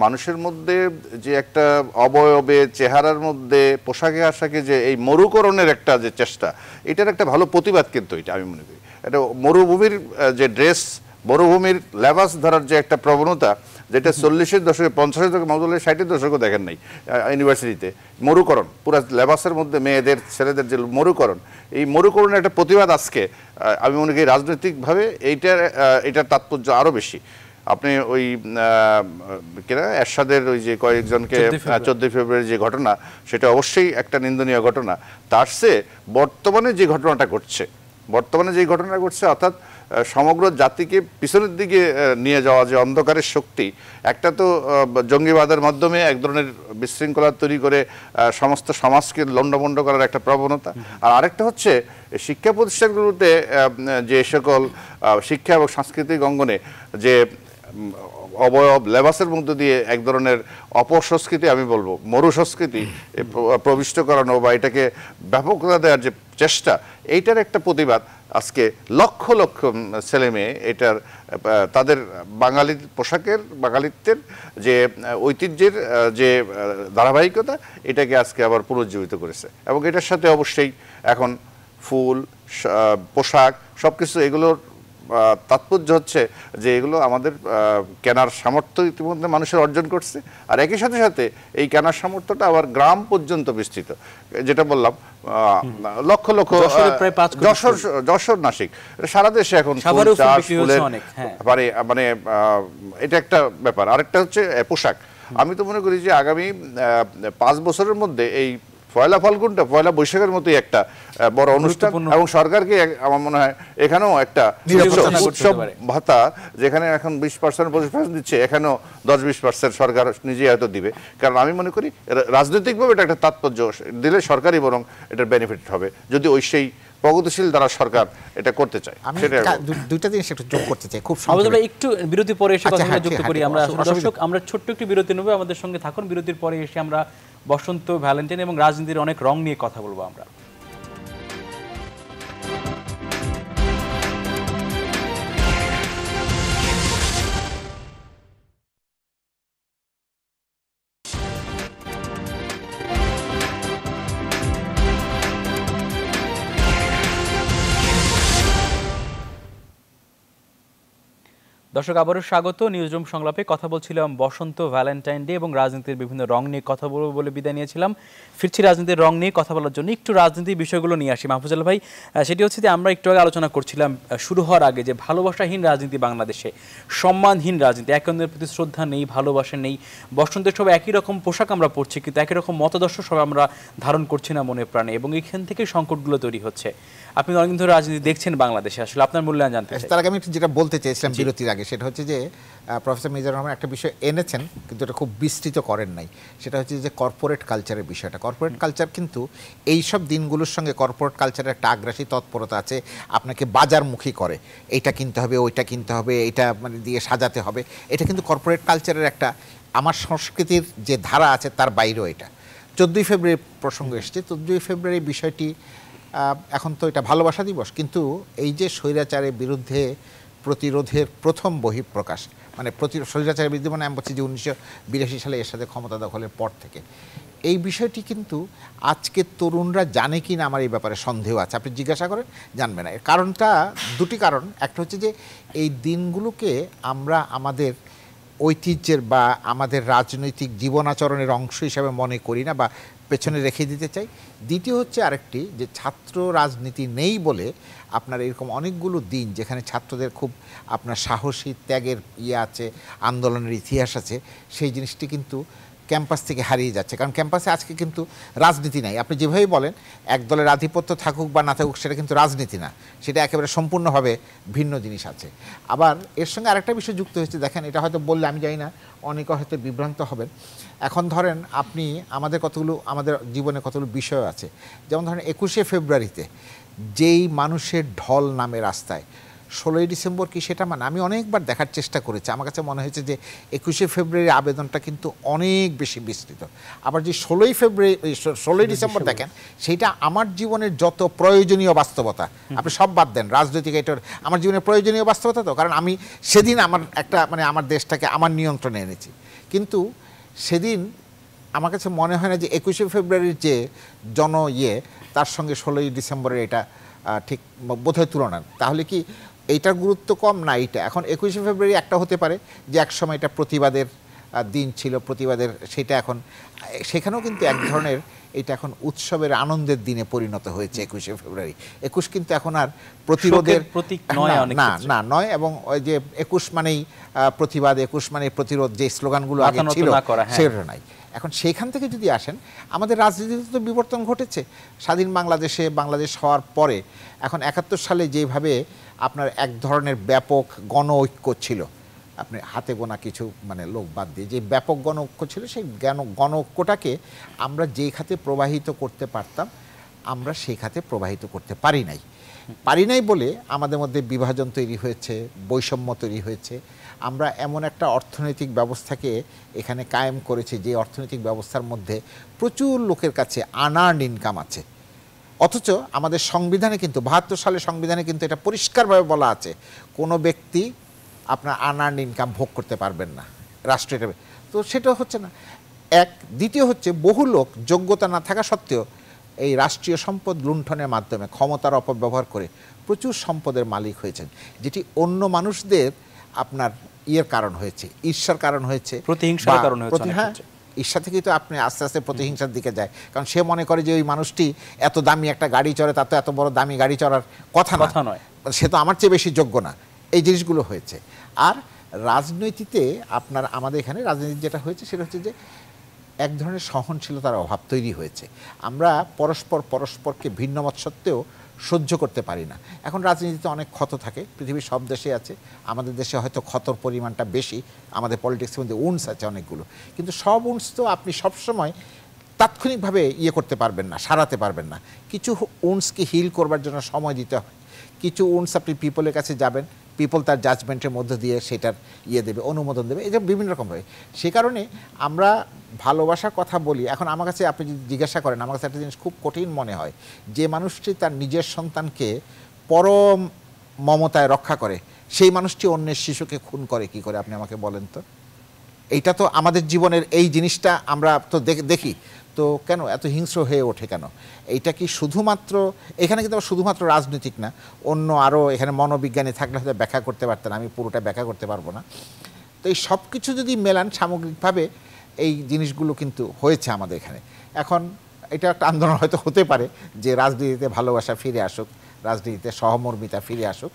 মানুষের মধ্যে যে একটা অবয়বে, চেহারার মধ্যে, পোশাকে আশাকে যে এই মরুকরণের একটা যে চেষ্টা, এটার একটা ভালো প্রতিবাদ কিন্তু এটা আমি মনে করি। এটা মরুভূমির যে ড্রেস, মরুভূমির লেবাস ধরার যে একটা প্রবণতা, যেটা 40-এর দশকে, 50-এর দশকে, মাহমুদুল্লাহ 60-এর দশকেও দেখেন নাই ইউনিভার্সিটিতে, মরুকরণ পুরো লেবাসের মধ্যে মেয়েদের, ছেলেদের যে মরুকরণ, এই মরুকরণের একটা প্রতিবাদ আজকে আমি মনে করি রাজনৈতিকভাবে এইটার তাৎপর্য আরও বেশি। আপনি ওই কিনা এরশাদের ওই যে কয়েকজনকে 14 ফেব্রুয়ারি যে ঘটনা, সেটা অবশ্যই একটা নিন্দনীয় ঘটনা। তার চেয়ে বর্তমানে যে ঘটনাটা ঘটছে, অর্থাৎ সমগ্র জাতিকে পিছনের দিকে নিয়ে যাওয়া যে অন্ধকারের শক্তি, একটা তো জঙ্গিবাদের মাধ্যমে এক ধরনের বিশৃঙ্খলা তৈরি করে সমস্ত সমাজকে লণ্ডভণ্ড করার একটা প্রবণতা, আর আরেকটা হচ্ছে শিক্ষা প্রতিষ্ঠানগুলোতে যে সকল শিক্ষা এবং সাংস্কৃতিক অঙ্গনে যে অবয়ব লেবাসের মধ্য দিয়ে এক ধরনের অপসংস্কৃতি, আমি বলবো মরু সংস্কৃতি প্রবিষ্ট করানো বা এটাকে ব্যাপকতা দেওয়ার যে চেষ্টা, এইটার একটা প্রতিবাদ আজকে লক্ষ লক্ষ ছেলে মেয়ে এটার তাদের বাঙালির পোশাকের, বাঙালিত্বের যে ঐতিহ্যের যে ধারাবাহিকতা, এটাকে আজকে আবার পুনর্জীবিত করেছে। এবং এটার সাথে অবশ্যই এখন ফুল, পোশাক, সব কিছু এগুলোর তাৎপর্য হচ্ছে যে এগুলো আমাদের কেনার সামর্থ্য ইতিমধ্যে মানুষের অর্জন করছে, আর একই সাথে সাথে এই কেনার সামর্থ্যটা আবার গ্রাম পর্যন্ত বিস্তৃত। যেটা বললাম লক্ষ লক্ষ, যশোর নাসিক সারা দেশে এখন মানে এটা একটা ব্যাপার। আরেকটা হচ্ছে পোশাক। আমি তো মনে করি যে আগামী 5 বছরের মধ্যে এই পয়লা ফাল্গুনটা পয়লা বৈশাখের মতোই একটা বড় অনুষ্ঠান, এবং সরকারকে আমার মনে হয় এখানেও একটা উৎসব ভাতা, যেখানে এখন 20% 25% দিচ্ছে, এখানেও 10-20% সরকার নিজেই হয়তো দিবে। কারণ আমি মনে করি রাজনৈতিকভাবে এটা একটা তাৎপর্য দিলে সরকারই বরং এটার বেনিফিট হবে, যদি ওই সেই প্রগতিশীল দ্বারা সরকার এটা করতে চায়। সেটা দুইটা জিনিস একটু যোগ করতে চাই, খুব একটু বিরতি পরে এসে কথা যুক্ত করি আমরা। দর্শক, আমরা ছোট্ট একটি বিরতি নেব, আমাদের সঙ্গে থাকুন। বিরতির পরে এসে আমরা বসন্ত, ভ্যালেন্টাইন এবং রাজনীতির অনেক রং নিয়ে কথা বলবো আমরা। দর্শক, আবারও স্বাগত নিউজরুম সংলাপে। কথা বলছিলাম বসন্ত, ভ্যালেন্টাইন ডে এবং রাজনীতির বিভিন্ন রং নিয়ে কথা বলবো বলে বিদায় নিয়েছিলাম। ফিরছি রাজনীতির রং নিয়ে কথা বলার জন্য। একটু রাজনীতির বিষয়গুলো নিয়ে আসি মাহফুজুল ভাই। সেটি হচ্ছে যে আমরা একটু আগে আলোচনা করছিলাম শুরু হওয়ার আগে যে ভালোবাসাহীন রাজনীতি বাংলাদেশে, সম্মানহীন রাজনীতি, একে অন্যের প্রতি শ্রদ্ধা নেই, ভালোবাসা নেই। বসন্তের সব একই রকম পোশাক আমরা পরছি, কিন্তু একই রকম মতাদর্শ সব আমরা ধারণ করছি না মনে প্রাণে, এবং এখান থেকে সংকটগুলো তৈরি হচ্ছে। আপনি অনেকদিন ধরে রাজনীতি দেখছেন বাংলাদেশে, আসলে আপনার মূল্যায়ন জানতে চাই। তার আগে আমি যেটা বলতে চেয়েছিলাম বিরতির আগে, সেটা হচ্ছে যে প্রফেসর মিজানুর রহমান একটা বিষয় এনেছেন, কিন্তু এটা খুব বিস্তৃত করেন নাই। সেটা হচ্ছে যে কর্পোরেট কালচারের বিষয়টা। কর্পোরেট কালচার কিন্তু এইসব দিনগুলোর সঙ্গে কর্পোরেট কালচারের একটা আগ্রাসী তৎপরতা আছে, আপনাকে বাজারমুখী করে, এইটা কিনতে হবে, ওইটা কিনতে হবে, এইটা মানে দিয়ে সাজাতে হবে। এটা কিন্তু কর্পোরেট কালচারের একটা, আমার সংস্কৃতির যে ধারা আছে তার বাইরেও এটা। 14ই ফেব্রুয়ারি প্রসঙ্গ এসছে। 14ই ফেব্রুয়ারি বিষয়টি এখন তো এটা ভালোবাসা দিবস, কিন্তু এই যে স্বৈরাচারের বিরুদ্ধে প্রতিরোধের প্রথম বহিঃপ্রকাশ, মানে স্বৈরাচারের বিরুদ্ধে, মানে আমি বলছি যে 1982 সালে এর সাথে ক্ষমতা দখলের পর থেকে এই বিষয়টি কিন্তু আজকে তরুণরা জানে কি না আমার এই ব্যাপারে সন্দেহ আছে। আপনি জিজ্ঞাসা করেন, জানবে না। এর কারণটা দুটি কারণ। একটা হচ্ছে যে এই দিনগুলোকে আমরা আমাদের ঐতিহ্যের বা আমাদের রাজনৈতিক জীবনাচরণের অংশ হিসাবে মনে করি না বা পেছনে রেখে দিতে চাই। দ্বিতীয় হচ্ছে আরেকটি, যে ছাত্র রাজনীতি নেই বলে আপনার এরকম অনেকগুলো দিন যেখানে ছাত্রদের খুব আপনার সাহসী ত্যাগের আছে, আন্দোলনের ইতিহাস আছে, সেই জিনিসটি কিন্তু ক্যাম্পাস থেকে হারিয়ে যাচ্ছে। কারণ ক্যাম্পাসে আজকে কিন্তু রাজনীতি নাই। আপনি যেভাবেই বলেন এক দলের আধিপত্য থাকুক বা না থাকুক, সেটা কিন্তু রাজনীতি না, সেটা একেবারে সম্পূর্ণভাবে ভিন্ন জিনিস আছে। আবার এর সঙ্গে আরেকটা বিষয় যুক্ত হয়েছে, দেখেন এটা হয়তো বললে আমি জানি না, অনেকে হয়তো বিভ্রান্ত হবেন। এখন ধরেন আপনি আমাদের জীবনে কতগুলো বিষয় আছে, যেমন ধরেন 21শে ফেব্রুয়ারিতে যেই মানুষের ঢল নামে রাস্তায়, 16ই ডিসেম্বর কি সেটা মানে আমি অনেকবার দেখার চেষ্টা করেছি। আমার কাছে মনে হয়েছে যে 21শে ফেব্রুয়ারির আবেদনটা কিন্তু অনেক বেশি বিস্তৃত। আবার যে 16ই ডিসেম্বর দেখেন, সেইটা আমার জীবনের যত প্রয়োজনীয় বাস্তবতা, আপনি সব বাদ দেন রাজনৈতিক, এটার আমার জীবনের প্রয়োজনীয় বাস্তবতা তো, কারণ আমি সেদিন আমার একটা মানে আমার দেশটাকে আমার নিয়ন্ত্রণে এনেছি। কিন্তু সেদিন আমার কাছে মনে হয় না যে 21শে ফেব্রুয়ারির যে তার সঙ্গে 16ই ডিসেম্বরের এটা ঠিক বোধহয় তুলনা। তাহলে কি এইটার গুরুত্ব কম না? এইটা এখন 21শে ফেব্রুয়ারি একটা হতে পারে যে এক সময় এটা প্রতিবাদের দিন ছিল, প্রতিবাদের, সেটা এখন সেখানেও কিন্তু এক ধরনের এটা এখন উৎসবের আনন্দের দিনে পরিণত হয়েছে 21শে ফেব্রুয়ারি। 21 কিন্তু এখন আর প্রতিরোধের প্রতীক না নয়, এবং ওই যে 21 মানেই প্রতিবাদ, 21 মানে প্রতিরোধ, যে স্লোগানগুলো আগে ছিল সেটা নাই। এখন সেইখান থেকে যদি আসেন, আমাদের রাজনীতিতে তো বিবর্তন ঘটেছে। স্বাধীন বাংলাদেশ হওয়ার পরে এখন 71 সালে যেভাবে আপনার এক ধরনের ব্যাপক গণ ঐক্য ছিল, আপনি হাতে গোনা কিছু মানে লোক বাদ দিয়ে যে ব্যাপক গণ ঐক্য ছিল, সেই গণ ঐক্যটাকে আমরা যেই খাতে প্রবাহিত করতে পারতাম আমরা সেই খাতে প্রবাহিত করতে পারি নাই বলে আমাদের মধ্যে বিভাজন তৈরি হয়েছে, বৈষম্য তৈরি হয়েছে। আমরা এমন একটা অর্থনৈতিক ব্যবস্থাকে এখানে কায়েম করেছি যে অর্থনৈতিক ব্যবস্থার মধ্যে প্রচুর লোকের কাছে আনআর্নড ইনকাম আছে, অথচ আমাদের সংবিধানে কিন্তু 72 সালের সংবিধানে কিন্তু এটা পরিষ্কারভাবে বলা আছে কোনো ব্যক্তি আপনার আনআর্নড ইনকাম ভোগ করতে পারবেন না রাষ্ট্রের। তো সেটা হচ্ছে না। দ্বিতীয় হচ্ছে বহু লোক যোগ্যতা না থাকা সত্ত্বেও এই রাষ্ট্রীয় সম্পদ লুণ্ঠনের মাধ্যমে ক্ষমতার অপব্যবহার করে প্রচুর সম্পদের মালিক হয়েছেন, যেটি অন্য মানুষদের আপনার ইয়ের কারণ হয়েছে, ঈর্ষার কারণ হয়েছে, প্রতিহিংসার কারণ হয়েছে। হ্যাঁ, ঈর্ষা থেকেই তো আপনি আস্তে আস্তে প্রতিহিংসার দিকে যায়, কারণ সে মনে করে যে ওই মানুষটি এত দামি একটা গাড়ি চড়ে, তার তো এত বড় দামি গাড়ি চড়ার কথা নয়, সে তো আমার চেয়ে বেশি যোগ্য না। এই জিনিসগুলো হয়েছে। আর রাজনীতিতে আপনার আমাদের এখানে রাজনীতি যেটা হয়েছে সেটা হচ্ছে যে এক ধরনের সহনশীলতার অভাব তৈরি হয়েছে। আমরা পরস্পরকে ভিন্ন মত সত্ত্বেও সহ্য করতে পারি না। এখন রাজনীতিতে অনেক ক্ষত থাকে, পৃথিবীর সব দেশে আছে, আমাদের দেশে হয়তো ক্ষতর পরিমাণটা বেশি, আমাদের পলিটিক্সের মধ্যে উন্স আছে অনেকগুলো, কিন্তু সব উন্স তো আপনি সবসময় তাৎক্ষণিকভাবে ইয়ে করতে পারবেন না, সারাতে পারবেন না। কিছু উন্সকে হিল করবার জন্য সময় দিতে হয়, কিছু উন্স আপনি পিপলের কাছে যাবেন, পিপল তার জাজমেন্টের মধ্যে দিয়ে সেটার ইয়ে দেবে, অনুমোদন দেবে, এই যে বিভিন্ন রকম হয়। সে কারণে আমরা ভালোবাসার কথা বলি। এখন আমার কাছে আপনি যদি জিজ্ঞাসা করেন, আমার কাছে একটা জিনিস খুব কঠিন মনে হয়, যে মানুষটি তার নিজের সন্তানকে পরম মমতায় রক্ষা করে, সেই মানুষটি অন্যের শিশুকে খুন করে কি করে, আপনি আমাকে বলেন তো। এইটা তো আমাদের জীবনের এই জিনিসটা আমরা তো দেখি, তো কেন এত হিংস্র হয়ে ওঠে কেন? এইটা কি শুধুমাত্র এখানে, কিন্তু শুধুমাত্র রাজনৈতিক না, অন্য আরও এখানে মনোবিজ্ঞানী থাকলে হয়তো ব্যাখ্যা করতে পারতেন, আমি পুরোটা ব্যাখ্যা করতে পারবো না। তো এই সব কিছু যদি মেলান সামগ্রিকভাবে এই জিনিসগুলো কিন্তু হয়েছে আমাদের এখানে। এখন এটা একটা আন্দোলন হয়তো হতে পারে যে রাজনীতিতে ভালোবাসা ফিরে আসুক, রাজনীতিতে সহমর্মিতা ফিরে আসুক।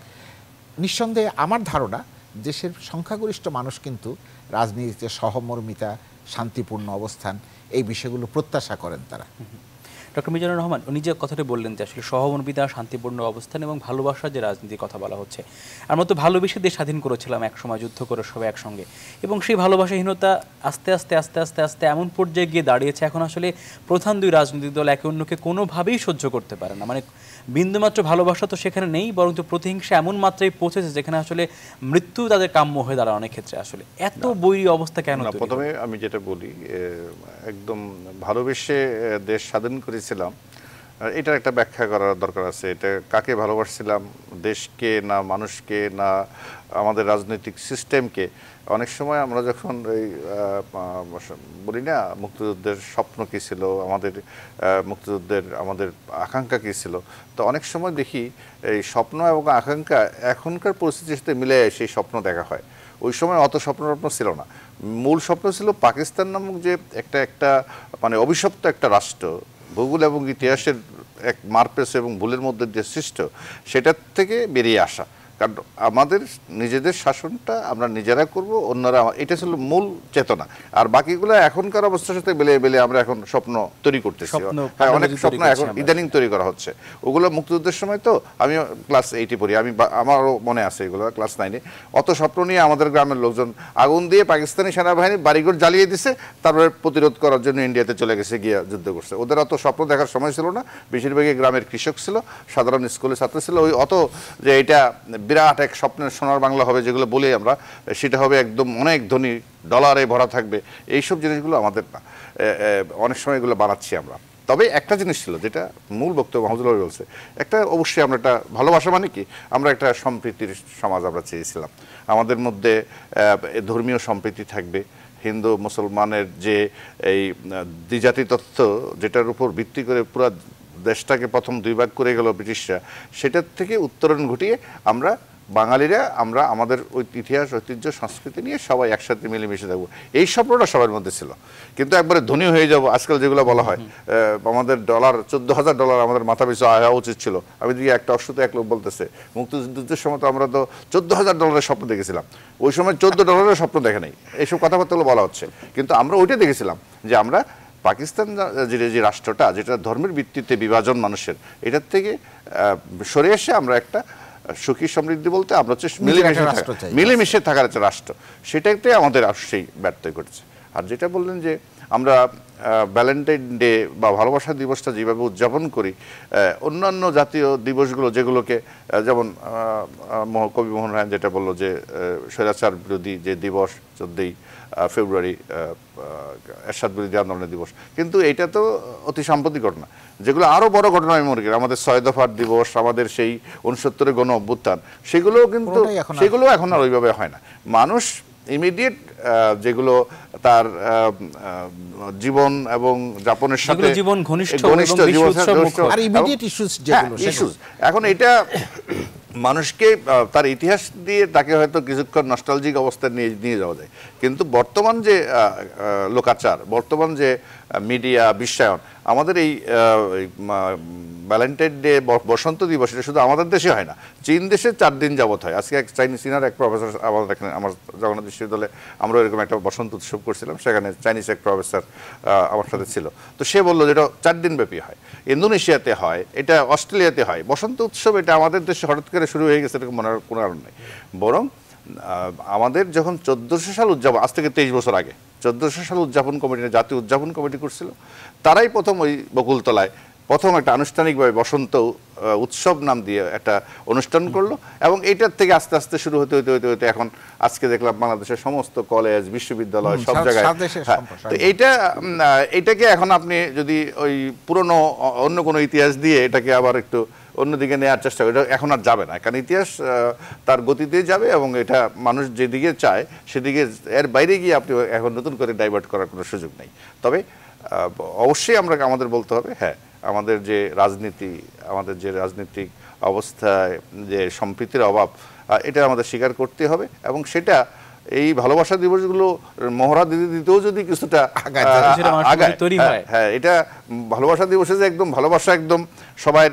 নিঃসন্দেহে আমার ধারণা দেশের সংখ্যাগরিষ্ঠ মানুষ কিন্তু রাজনীতিতে সহমর্মিতা, শান্তিপূর্ণ অবস্থান, এই বিষয়গুলো প্রত্যাশা করেন তারা। ডক্টর মিজানুর রহমান উনি যে কথাটি বললেন যে আসলে সহমর্মিতা, শান্তিপূর্ণ অবস্থান এবং ভালোবাসার যে রাজনীতির কথা বলা হচ্ছে, আমরা তো ভালোবেসে দেশ স্বাধীন করেছিলাম এক সময়, যুদ্ধ করে সবাই একসঙ্গে, এবং সেই ভালোবাসাহীনতা আস্তে আস্তে আস্তে আস্তে আস্তে এমন পর্যায়ে গিয়ে দাঁড়িয়েছে এখন আসলে প্রধান দুই রাজনৈতিক দল একে অন্যকে কোনোভাবেই সহ্য করতে পারে না। মানে বিন্দুমাত্র ভালোবাসা তো সেখানে নেই, বরং তো প্রতিহিংসা এমন মাত্রায় পৌঁছেছে যেখানে আসলে মৃত্যু তাদের কাম্য হয়ে দাঁড়ায় অনেক ক্ষেত্রে। আসলে এত বৈরী অবস্থা কেন? প্রথমে আমি যেটা বলি, একদম ভালোবেসে দেশ স্বাধীন করেছিলাম, এটার একটা ব্যাখ্যা করার দরকার আছে। এটা কাকে ভালোবাসছিলাম, দেশকে না মানুষকে না আমাদের রাজনৈতিক সিস্টেমকে? অনেক সময় আমরা যখন এই বলি না মুক্তিযুদ্ধের স্বপ্ন কী ছিল, আমাদের মুক্তিযুদ্ধের আমাদের আকাঙ্ক্ষা কী ছিল, তো অনেক সময় দেখি এই স্বপ্ন এবং আকাঙ্ক্ষা এখনকার পরিস্থিতির সাথে মিলে সেই স্বপ্ন দেখা হয়। ওই সময় অত স্বপ্ন ছিল না। মূল স্বপ্ন ছিল পাকিস্তান নামক যে একটা মানে অভিশপ্ত একটা রাষ্ট্র, ভূগোল এবং ইতিহাসের এক মারপেস এবং ভুলের মধ্যে যে সৃষ্ট, সেটার থেকে বেরিয়ে আসা। কারণ আমাদের নিজেদের শাসনটা আমরা নিজেরা করব, অন্যরা, এটা ছিল মূল চেতনা। আর বাকিগুলো এখনকার অবস্থার সাথে বেলে আমরা এখন স্বপ্ন তৈরি করতেছি। হ্যাঁ, অনেক স্বপ্ন এখন ইদানিং তৈরি করা হচ্ছে। ওগুলো মুক্তিযুদ্ধের সময় তো আমি ক্লাস 8 পড়ি, আমারও মনে আছে এগুলো, ক্লাস 9-এ অত স্বপ্ন নিয়ে আমাদের গ্রামের লোকজন আগুন দিয়ে পাকিস্তানি সেনাবাহিনী বাড়িঘর জ্বালিয়ে দিছে, তারপরে প্রতিরোধ করার জন্য ইন্ডিয়াতে চলে গেছে, গিয়ে যুদ্ধ করছে। ওদের অত স্বপ্ন দেখার সময় ছিল না, বেশিরভাগই গ্রামের কৃষক ছিল, সাধারণ স্কুলের ছাত্র ছিল। ওই অত যে এটা বিরাট এক স্বপ্নের সোনার বাংলা হবে যেগুলো বলি আমরা, সেটা হবে একদম অনেক ধনী, ডলারে ভরা থাকবে, এইসব জিনিসগুলো আমাদের না। অনেক সময় এগুলো বানাচ্ছি আমরা। তবে একটা জিনিস ছিল যেটা মূল বক্তব্য মাহমুদুল্লাহ বলছে, একটা অবশ্যই আমরা একটা ভালোবাসা মানে কি, আমরা একটা সম্প্রীতির সমাজ আমরা চেয়েছিলাম। আমাদের মধ্যে ধর্মীয় সম্প্রীতি থাকবে, হিন্দু মুসলমানের যে এই দ্বিজাতি তত্ত্ব যেটার উপর ভিত্তি করে পুরো দেশটাকে প্রথম 2 ভাগ করে গেল ব্রিটিশরা, সেটার থেকে উত্তরণ ঘটিয়ে আমরা বাঙালিরা আমরা আমাদের ইতিহাস, ঐতিহ্য, সংস্কৃতি নিয়ে সবাই একসাথে মিলেমিশে থাকবো, এই স্বপ্নটা সবার মধ্যে ছিল। কিন্তু একবারে ধনী হয়ে যাব, আজকাল যেগুলো বলা হয় আমাদের ডলার $14,000 আমাদের মাথা পিছু আয় হওয়া উচিত ছিল। আমি দিকে একটা অশ্বতে এক লোক বলতেছে, মুক্তিযুদ্ধের সময় তো আমরা তো $14,000 স্বপ্ন দেখেছিলাম, ওই সময় $14 স্বপ্ন দেখে নেই, এইসব কথাবার্তাগুলো বলা হচ্ছে। কিন্তু আমরা ওইটা দেখেছিলাম যে আমরা পাকিস্তান যে রাষ্ট্রটা, যেটা ধর্মের ভিত্তিতে বিভাজন মানুষের, এটার থেকে সরে এসে আমরা একটা সুখী সমৃদ্ধি বলতে আমরা হচ্ছে মিলেমিশে থাকার একটা রাষ্ট্র, সেটাতে আমাদের অবশ্যই ব্যর্থ ঘটেছে। আর যেটা বললেন যে আমরা ভ্যালেন্টাইন ডে বা ভালোবাসা দিবসটা যেভাবে উদযাপন করি, অন্যান্য জাতীয় দিবসগুলো যেগুলোকে, যেমন কবি মোহন রায় যেটা বললো যে স্বৈরাচার বিরোধী যে দিবস 14ই ফেব্রুয়ারি এরশাদ বিরোধী আন্দোলনের দিবস, কিন্তু এটা তো অতি সাম্প্রতিক ঘটনা। যেগুলো আরও বড় ঘটনা আমি মনে করি, আমাদের 6 দফার দিবস, আমাদের সেই 69-এর গণ অভ্যুত্থান, সেগুলো কিন্তু সেগুলো এখন আর ওইভাবে হয় না। মানুষ ইমিডিয়েট যেগুলো তার জীবন এবং যাপনের সাথে জীবন ঘনিষ্ঠ আর ইমিডিয়েট ইস্যুস যেগুলো ইস্যুস, এখন এটা মানুষকে তার ইতিহাস দিয়ে তাকে হয়তো কিছুক্ষণ নস্টালজিক অবস্থায় নিয়ে যাওয়া যায়, কিন্তু বর্তমান যে লোকাচার, বর্তমান যে মিডিয়া বিশ্বায়ন, আমাদের এই ভ্যালেন্টাইন ডে বসন্ত দিবস এটা শুধু আমাদের দেশে হয় না, চীন দেশে 4 দিন যাবত হয়। আজকে এক চীনের এক প্রফেসর আমাদের এখানে আমার জগন্নাথ বিশ্ববিদ্যালয়ে আমরা এরকম একটা বসন্ত উৎসব করছিলাম, সেখানে চাইনিজ এক প্রফেসর আমার সাথে ছিল, তো সে বললো যে এটা 4 দিন ব্যাপী হয়, ইন্দোনেশিয়াতে হয়, এটা অস্ট্রেলিয়াতে হয়। বসন্ত উৎসব এটা আমাদের দেশে হঠাৎ করে শুরু হয়ে গেছে এরকম মনে কোনো কারণ নেই, বরং আমাদের যখন 1400 সাল উদযাপন, আজ থেকে 23 বছর আগে 1400 সাল উদযাপন কমিটি, জাতীয় উদযাপন কমিটি করছিল, তারাই প্রথম ওই বকুলতলায় প্রথম একটা আনুষ্ঠানিকভাবে বসন্ত উৎসব নাম দিয়ে একটা অনুষ্ঠান করলো, এবং এইটার থেকে আস্তে আস্তে শুরু হতে হতে হতে হতে এখন আজকে দেখলাম বাংলাদেশের সমস্ত কলেজ বিশ্ববিদ্যালয় সব জায়গায়। তো এইটাকে এখন আপনি যদি ওই পুরনো অন্য কোনো ইতিহাস দিয়ে এটাকে আবার একটু অন্যদিকে নেওয়ার চেষ্টা করে, এখন আর যাবে না, কারণ ইতিহাস তার গতিতে যাবে এবং এটা মানুষ যেদিকে চায় সেদিকে, এর বাইরে গিয়ে আপনি এখন নতুন করে ডাইভার্ট করার কোনো সুযোগ নেই। তবে অবশ্যই আমাদের বলতে হবে, হ্যাঁ আমাদের যে রাজনীতি, আমাদের যে রাজনৈতিক অবস্থায় যে সম্প্রীতির অভাব, এটা আমাদের স্বীকার করতে হবে, এবং সেটা এই ভালোবাসা দিবসগুলো মহড়া দিতেও যদি কিছুটা আগায়, হ্যাঁ এটা ভালোবাসা দিবসে যে একদম ভালোবাসা একদম সবাই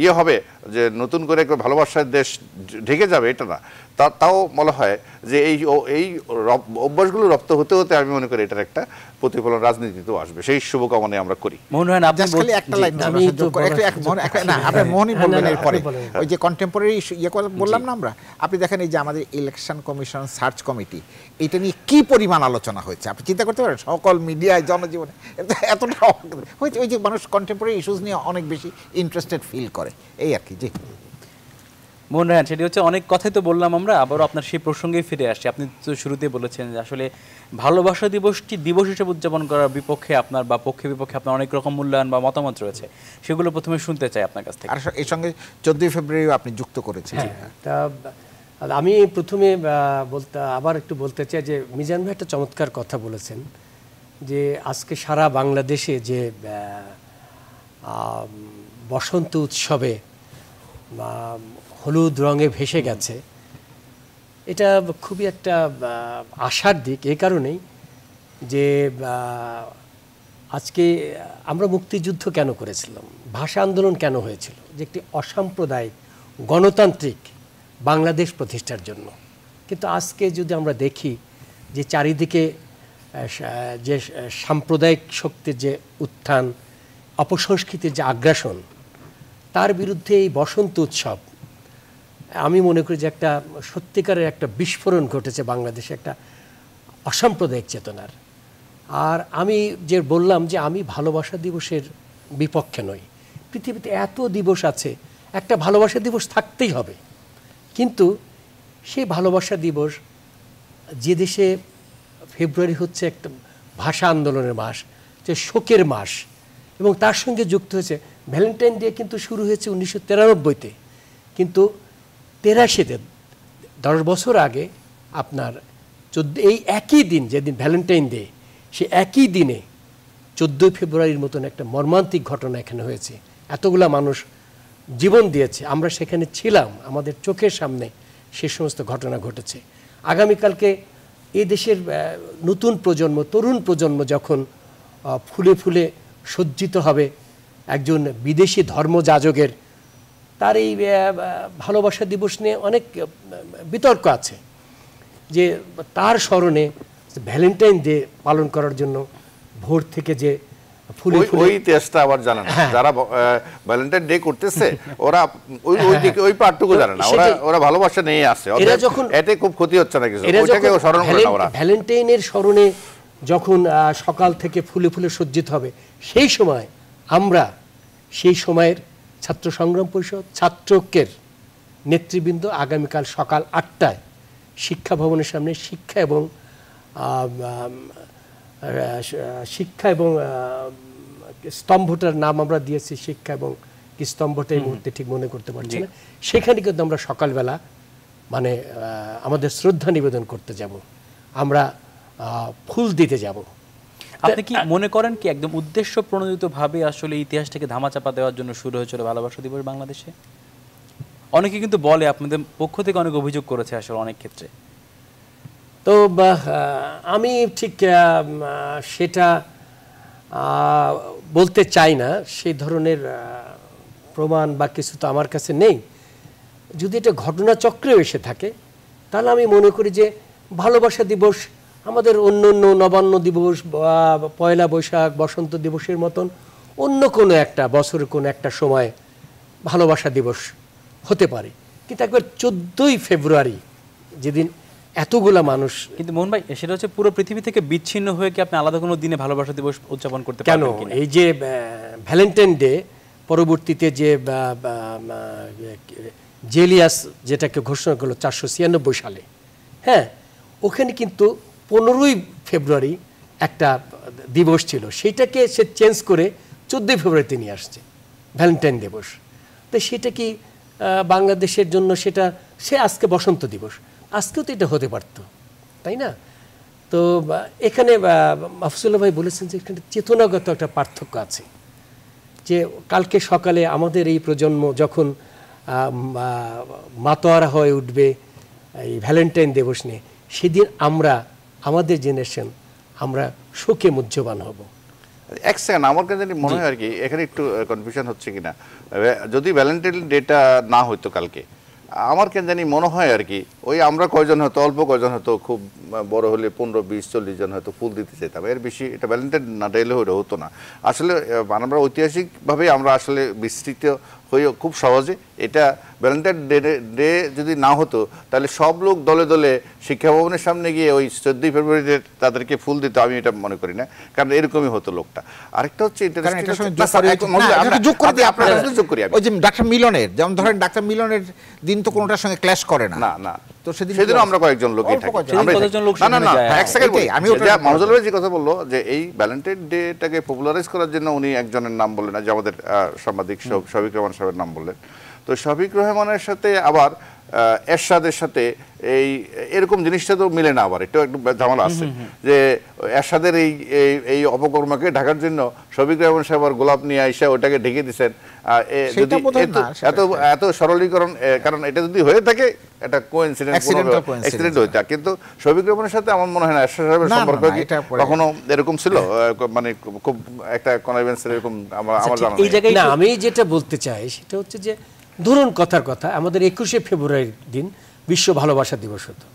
ইয়ে হবে যে নতুন করে একটা ভালোবাসার দেশ ঢেকে যাবে, এটা না, তাও মনে হয় যে এই অভ্যাসগুলো রপ্ত হতে হতে আমি মনে করি এটার একটা প্রতিফলন রাজনীতিতেও আসবে, সেই শুভকামনায় আমরা করি। ওই যে কন্টেম্পোরারি ইয়ে বললাম না আমরা, আপনি দেখেন এই যে আমাদের ইলেকশন কমিশন সার্চ কমিটি, এটা নিয়ে কি পরিমাণ আলোচনা হয়েছে আপনি চিন্তা করতে পারেন, সকল মিডিয়ায় জনজীবনে এতটা হয়েছে, ওই যে মানুষ কন্টেম্পোরারি ইস্যুস নিয়ে অনেক বেশি ইন্টারেস্টেড ফিল করে, এই আর কি। জি মন রায়হান, সেটি হচ্ছে অনেক কথাই তো বললাম আমরা, আবারও আপনার সেই প্রসঙ্গেই ফিরে আসছি। আপনি তো শুরুতেই বলেছেন যে আসলে ভালোবাসা দিবসটি দিবস হিসেবে উদযাপন করার বিপক্ষে আপনার বা পক্ষে বিপক্ষে আপনার অনেক রকম মূল্যায়ন বা মতামত রয়েছে, সেগুলো প্রথমে শুনতে চাই আপনার কাছ থেকে। আর এর সঙ্গে 14 ফেব্রুয়ারি আপনি যুক্ত করেছেন। তা আমি প্রথমে আবার একটু বলতে চাই যে মিজান ভাই একটা চমৎকার কথা বলেছেন যে আজকে সারা বাংলাদেশে যে বসন্ত উৎসবে হলুদ রঙে ভেসে গেছে, এটা খুবই একটা আশার দিক। এই কারণেই যে আজকে আমরা মুক্তিযুদ্ধ কেন করেছিলাম, ভাষা আন্দোলন কেন হয়েছিল, যে একটি অসাম্প্রদায়িক গণতান্ত্রিক বাংলাদেশ প্রতিষ্ঠার জন্য। কিন্তু আজকে যদি আমরা দেখি যে চারিদিকে যে সাম্প্রদায়িক শক্তির যে উত্থান, অপসংস্কৃতির যে আগ্রাসন, তার বিরুদ্ধে এই বসন্ত উৎসব আমি মনে করি যে একটা সত্যিকারের একটা বিস্ফোরণ ঘটেছে বাংলাদেশে একটা অসাম্প্রদায়িক চেতনার। আর আমি যে বললাম যে আমি ভালোবাসা দিবসের বিপক্ষে নই, পৃথিবীতে এত দিবস আছে, একটা ভালোবাসা দিবস থাকতেই হবে, কিন্তু সেই ভালোবাসা দিবস যে দেশে ফেব্রুয়ারি হচ্ছে একটা ভাষা আন্দোলনের মাস, যে শোকের মাস, এবং তার সঙ্গে যুক্ত হয়েছে ভ্যালেন্টাইন ডে, কিন্তু শুরু হয়েছে 1993-তে, কিন্তু 83-তে 10 বছর আগে আপনার এই একই দিন যেদিন ভ্যালেন্টাইন ডে, সে একই দিনে 14 ফেব্রুয়ারির মতন একটা মর্মান্তিক ঘটনা এখানে হয়েছে, এতগুলা মানুষ জীবন দিয়েছে, আমরা সেখানে ছিলাম, আমাদের চোখের সামনে সে সমস্ত ঘটনা ঘটেছে। আগামীকালকে এই দেশের নতুন প্রজন্ম, তরুণ প্রজন্ম যখন ফুলে ফুলে সজ্জিত হবে একজন বিদেশি ধর্মযাজকের, তার এই ভালোবাসা দিবস নিয়ে অনেক বিতর্ক আছে, যে তার স্মরণে ভ্যালেন্টাইন ডে পালন করার জন্য ভোর থেকে যে ফুলে ফুলে ওই ইতিহাসটা আবার জানে না যারা ভ্যালেন্টাইন ডে করতেছে, ওরা ওই পার্টটুকু জানে না, ওরা ভালোবাসা নিয়ে আসে, এরা যখন এতে খুব ক্ষতি হচ্ছে না কিছু, ওটাকে স্মরণ করে না ওরা। ভ্যালেন্টাইনের স্মরণে যখন সকাল থেকে ফুলে ফুলে সজ্জিত হবে, সেই সময় আমরা সেই সময়ের ছাত্র সংগ্রাম পরিষদ, ছাত্রকের নেতৃবৃন্দ আগামীকাল সকাল 8টায় শিক্ষা ভবনের সামনে শিক্ষা এবং স্তম্ভটার নাম আমরা দিয়েছি শিক্ষা এবং কি স্তম্ভটা এই মুহূর্তে ঠিক মনে করতে পারছি না, সেখানে কিন্তু আমরা সকালবেলা মানে আমাদের শ্রদ্ধা নিবেদন করতে যাব, আমরা ফুল দিতে যাব। আপনি কি মনে করেন কি একদম উদ্দেশ্য প্রণোদিতভাবে আসলে ইতিহাসটাকে ধামাচাপা দেওয়ার জন্য শুরু হয়েছিল ভালোবাসা দিবস বাংলাদেশে? অনেকে কিন্তু বলে, আপনাদের পক্ষ থেকে অনেক অভিযোগ করেছে আসলে অনেক ক্ষেত্রে। তো আমি ঠিক সেটা বলতে চাই না, সেই ধরনের প্রমাণ বা কিছু তো আমার কাছে নেই। যদি এটা ঘটনাচক্রেও এসে থাকে তাহলে আমি মনে করি যে ভালোবাসা দিবস আমাদের অন্য অন্য নবান্ন দিবস বা পয়লা বৈশাখ, বসন্ত দিবসের মতন অন্য কোনো একটা বছরের কোনো একটা সময় ভালোবাসা দিবস হতে পারে, কিন্তু একবার 14ই ফেব্রুয়ারি যেদিন এতগুলা মানুষ, কিন্তু মোহন ভাই সেটা হচ্ছে পুরো পৃথিবী থেকে বিচ্ছিন্ন হয়ে কি আপনি আলাদা কোনো দিনে ভালোবাসা দিবস উদযাপন করতে পারবেন কেন? এই যে ভ্যালেন্টাইন ডে পরবর্তীতে যে জেলিয়াস যেটাকে ঘোষণা করলো 496 সালে, হ্যাঁ, ওখানে কিন্তু 15ই ফেব্রুয়ারি একটা দিবস ছিল, সেইটাকে সে চেঞ্জ করে 14ই ফেব্রুয়ারিতে নিয়ে আসছে ভ্যালেন্টাইন দিবস। তো সেটা কি বাংলাদেশের জন্য সেটা, সে আজকে বসন্ত দিবস, আজকেও তো এটা হতে পারত, তাই না? তো এখানে মাহফুজুল্লাহ ভাই বলেছেন যে এখানে চেতনাগত একটা পার্থক্য আছে, যে কালকে সকালে আমাদের এই প্রজন্ম যখন মাতোয়ারা হয়ে উঠবে এই ভ্যালেন্টাইন দিবস নিয়ে, সেদিন আমরা আমাদের জেনারেশন আমরা শোকে মুহ্যমান হব। এক সেকেন্ড, আমার কাছে মনে হয় আর কি এখানে একটু কনফিউশন হচ্ছে কিনা। যদি ভ্যালেন্টাইন ডেটা না হইতো কালকে, আমার কেন জানি মনে হয় আর কি ওই আমরা কয়জন হয়তো, অল্প কয়জন হয়তো, খুব বড় হলে 15, 20, 40 জন হয়তো ফুল দিতে চাইতাম, এর বেশি এটা ভ্যালেন্টাইন না ডেলে হতো না। আসলে আমরা ঐতিহাসিকভাবে আমরা আসলে বিস্তৃত হয়ে খুব সহজে এটা ভ্যালেন্টাইন ডে যদি না হতো তাহলে সব লোক দলে দলে শিক্ষা ভবনের সামনে গিয়ে ওই 14ই ফেব্রুয়ারিতে তাদেরকে ফুল দিত, আমি এটা মনে করি না, কারণ এরকমই হতো লোকটা। আরেকটা হচ্ছে ডাক্তার মিলনের, যেমন ধরেন ডাক্তার মিলনের দিন তো কোনোটার সঙ্গে ক্ল্যাশ করে না, না তো সেদিনও আমরা কয়েকজন লোকই থাকি। আমি মাহফুজুল ভাই যে কথা বললো যে এই ভ্যালেন্টাইন ডেটাকে পপুলারাইজ করার জন্য উনি একজনের নাম বললেন, যে আমাদের সাংবাদিক শফিক রহমান সাহেবের নাম বললেন। তো শফিক রহমানের সাথে আবার এরশাদের সাথে এরকম জিনিসটা তো মিলে না, আবার একটু ঝামেলা আছে যে এরশাদের এই অপকর্মকে ঢাকার জন্য শফিক রহমান সাহেব আর গোলাপ নিয়ে আইসা ওটাকে ঢেকে দিচ্ছেন। এত সরলীকরণ, কারণ এটা যদি হয়ে থাকে এটা কোইন্সিডেন্ট হইতা, কিন্তু শফিক রহমানের সাথে আমার মনে হয় না এরশাদ সাহেবের সম্পর্ক কখনো এরকম ছিল, মানে খুব একটা কনভেন্সের এরকম আমার জানা নেই। না, আমি যেটা বলতে চাই সেটা হচ্ছে যে ধরুন কথার কথা আমাদের 21শে ফেব্রুয়ারির দিন বিশ্ব ভালোবাসা দিবস হতো,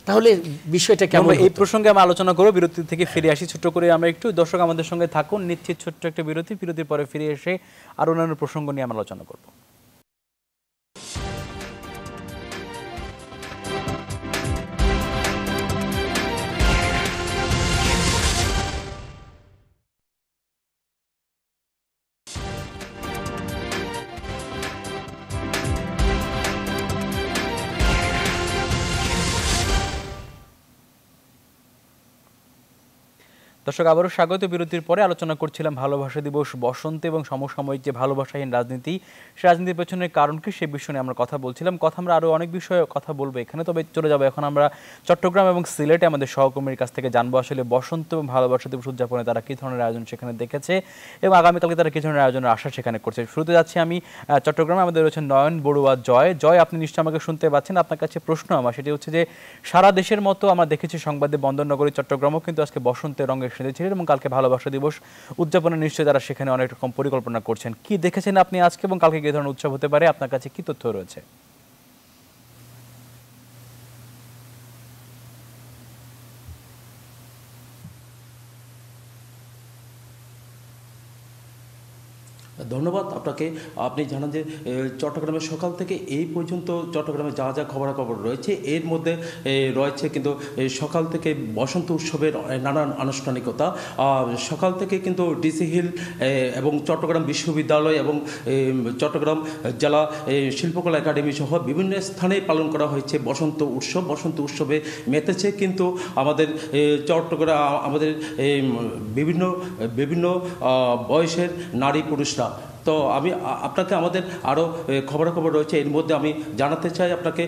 তাহলে বিষয়টা কেমন? এই প্রসঙ্গে আমরা আলোচনা করব, বিরতি থেকে ফিরে আসি ছোট্ট করে আমরা একটু। দর্শক আমাদের সঙ্গে থাকুন, নিশ্চিত ছোট্ট একটা বিরতির পরে ফিরে এসে আর অন্যান্য প্রসঙ্গ নিয়ে আমরা আলোচনা করব। দর্শক আবারও স্বাগত। বিরতির পরে আলোচনা করছিলাম ভালোবাসা দিবস, বসন্ত এবং সমসাময়িক যে ভালোবাসাহীন রাজনীতি, সে রাজনীতির পেছনের কারণ কি, সে বিষয় নিয়ে আমরা কথা বলছিলাম। আমরা আরও অনেক বিষয়ে কথা বলবো এখানে, তবে চলে যাবো এখন আমরা চট্টগ্রাম এবং সিলেটে আমাদের সহকর্মীর কাছ থেকে জানবো আসলে বসন্ত এবং ভালোবাসা দিবস উদযাপনে তারা কী ধরনের আয়োজন সেখানে দেখেছে এবং আগামীকালকে তারা কী ধরনের আয়োজনের আশা সেখানে করছে। শুরুতে যাচ্ছি আমি চট্টগ্রামে, আমাদের রয়েছেন নয়ন বড়ুয়া জয়। আপনি নিশ্চয়ই আমাকে শুনতে পাচ্ছেন। আপনার কাছে প্রশ্ন আমার, সেটি হচ্ছে যে সারা দেশের মতো আমরা দেখেছি সংবাদে বন্দরনগরী চট্টগ্রামও কিন্তু আজকে বসন্তের রঙে সেজেছিলেন এবং কালকে ভালোবাসা দিবস উদযাপনে নিশ্চয়ই তারা সেখানে অনেক রকম পরিকল্পনা করছেন। কি দেখেছেন আপনি আজকে এবং কালকে কি ধরনের উৎসব হতে পারে? আপনার কাছে কি তথ্য রয়েছে? ধন্যবাদ আপনাকে। আপনি জানান যে চট্টগ্রামের সকাল থেকে এই পর্যন্ত চট্টগ্রামে যা যা খবরাখবর রয়েছে এর মধ্যে রয়েছে কিন্তু সকাল থেকে বসন্ত উৎসবের নানান আনুষ্ঠানিকতা। সকাল থেকে কিন্তু ডিসি হিল এবং চট্টগ্রাম বিশ্ববিদ্যালয় এবং চট্টগ্রাম জেলা শিল্পকলা একাডেমি সহ বিভিন্ন স্থানে পালন করা হয়েছে বসন্ত উৎসব। বসন্ত উৎসবে মেতেছে কিন্তু আমাদের চট্টগ্রাম, আমাদের বিভিন্ন বয়সের নারী পুরুষরা। তো আমি আপনাকে আমাদের আরও খবরাখবর রয়েছে, এর মধ্যে আমি জানাতে চাই আপনাকে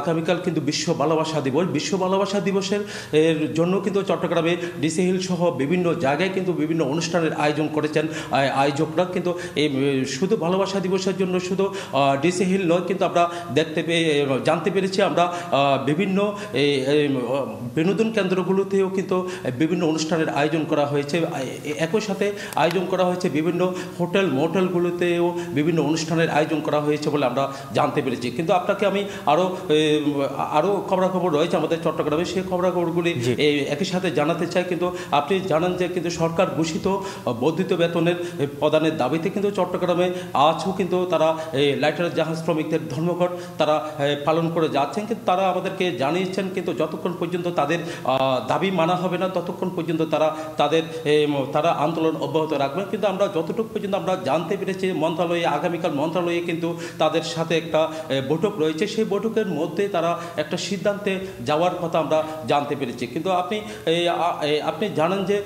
আগামীকাল কিন্তু বিশ্ব ভালোবাসা দিবস। বিশ্ব ভালোবাসা দিবসের এর জন্য কিন্তু চট্টগ্রামে ডিসি হিল সহ বিভিন্ন জায়গায় কিন্তু বিভিন্ন অনুষ্ঠানের আয়োজন করেছেন আয়োজকরা। কিন্তু এই শুধু ভালোবাসা দিবসের জন্য শুধু ডিসি হিল নয়, কিন্তু আমরা জানতে পেরেছি আমরা বিভিন্ন বিনোদন কেন্দ্রগুলোতেও কিন্তু বিভিন্ন অনুষ্ঠানের আয়োজন করা হয়েছে। একই সাথে আয়োজন করা হয়েছে বিভিন্ন হোটেল মোটেলগুলোতেও বিভিন্ন অনুষ্ঠানের আয়োজন করা হয়েছে বলে আমরা জানতে পেরেছি। কিন্তু আপনাকে আমি আরও খবরাখবর রয়েছে আমাদের চট্টগ্রামে, সেই খবরাখবরগুলি একই সাথে জানাতে চাই। কিন্তু আপনি জানান যে কিন্তু সরকার ঘোষিত বর্ধিত বেতনের প্রদানের দাবিতে কিন্তু চট্টগ্রামে আজও কিন্তু তারা লাইটার জাহাজ শ্রমিকদের ধর্মঘট তারা পালন করে যাচ্ছেন। কিন্তু তারা আমাদেরকে জানিয়েছেন কিন্তু যতক্ষণ পর্যন্ত তাদের দাবি মানা হবে না ততক্ষণ পর্যন্ত তারা আন্দোলন অব্যাহত রাখবেন। কিন্তু আমরা যতটুকু পর্যন্ত আমরা জানতে পেরেছি আগামীকাল মন্ত্রণালয়ে কিন্তু তাদের সাথে একটা বৈঠক রয়েছে, সেই বৈঠকের মধ্যে তারা একটা সিদ্ধান্তে যাওয়ার কথা আমরা জানতে পেরেছি। কিন্তু আপনি জানেন যে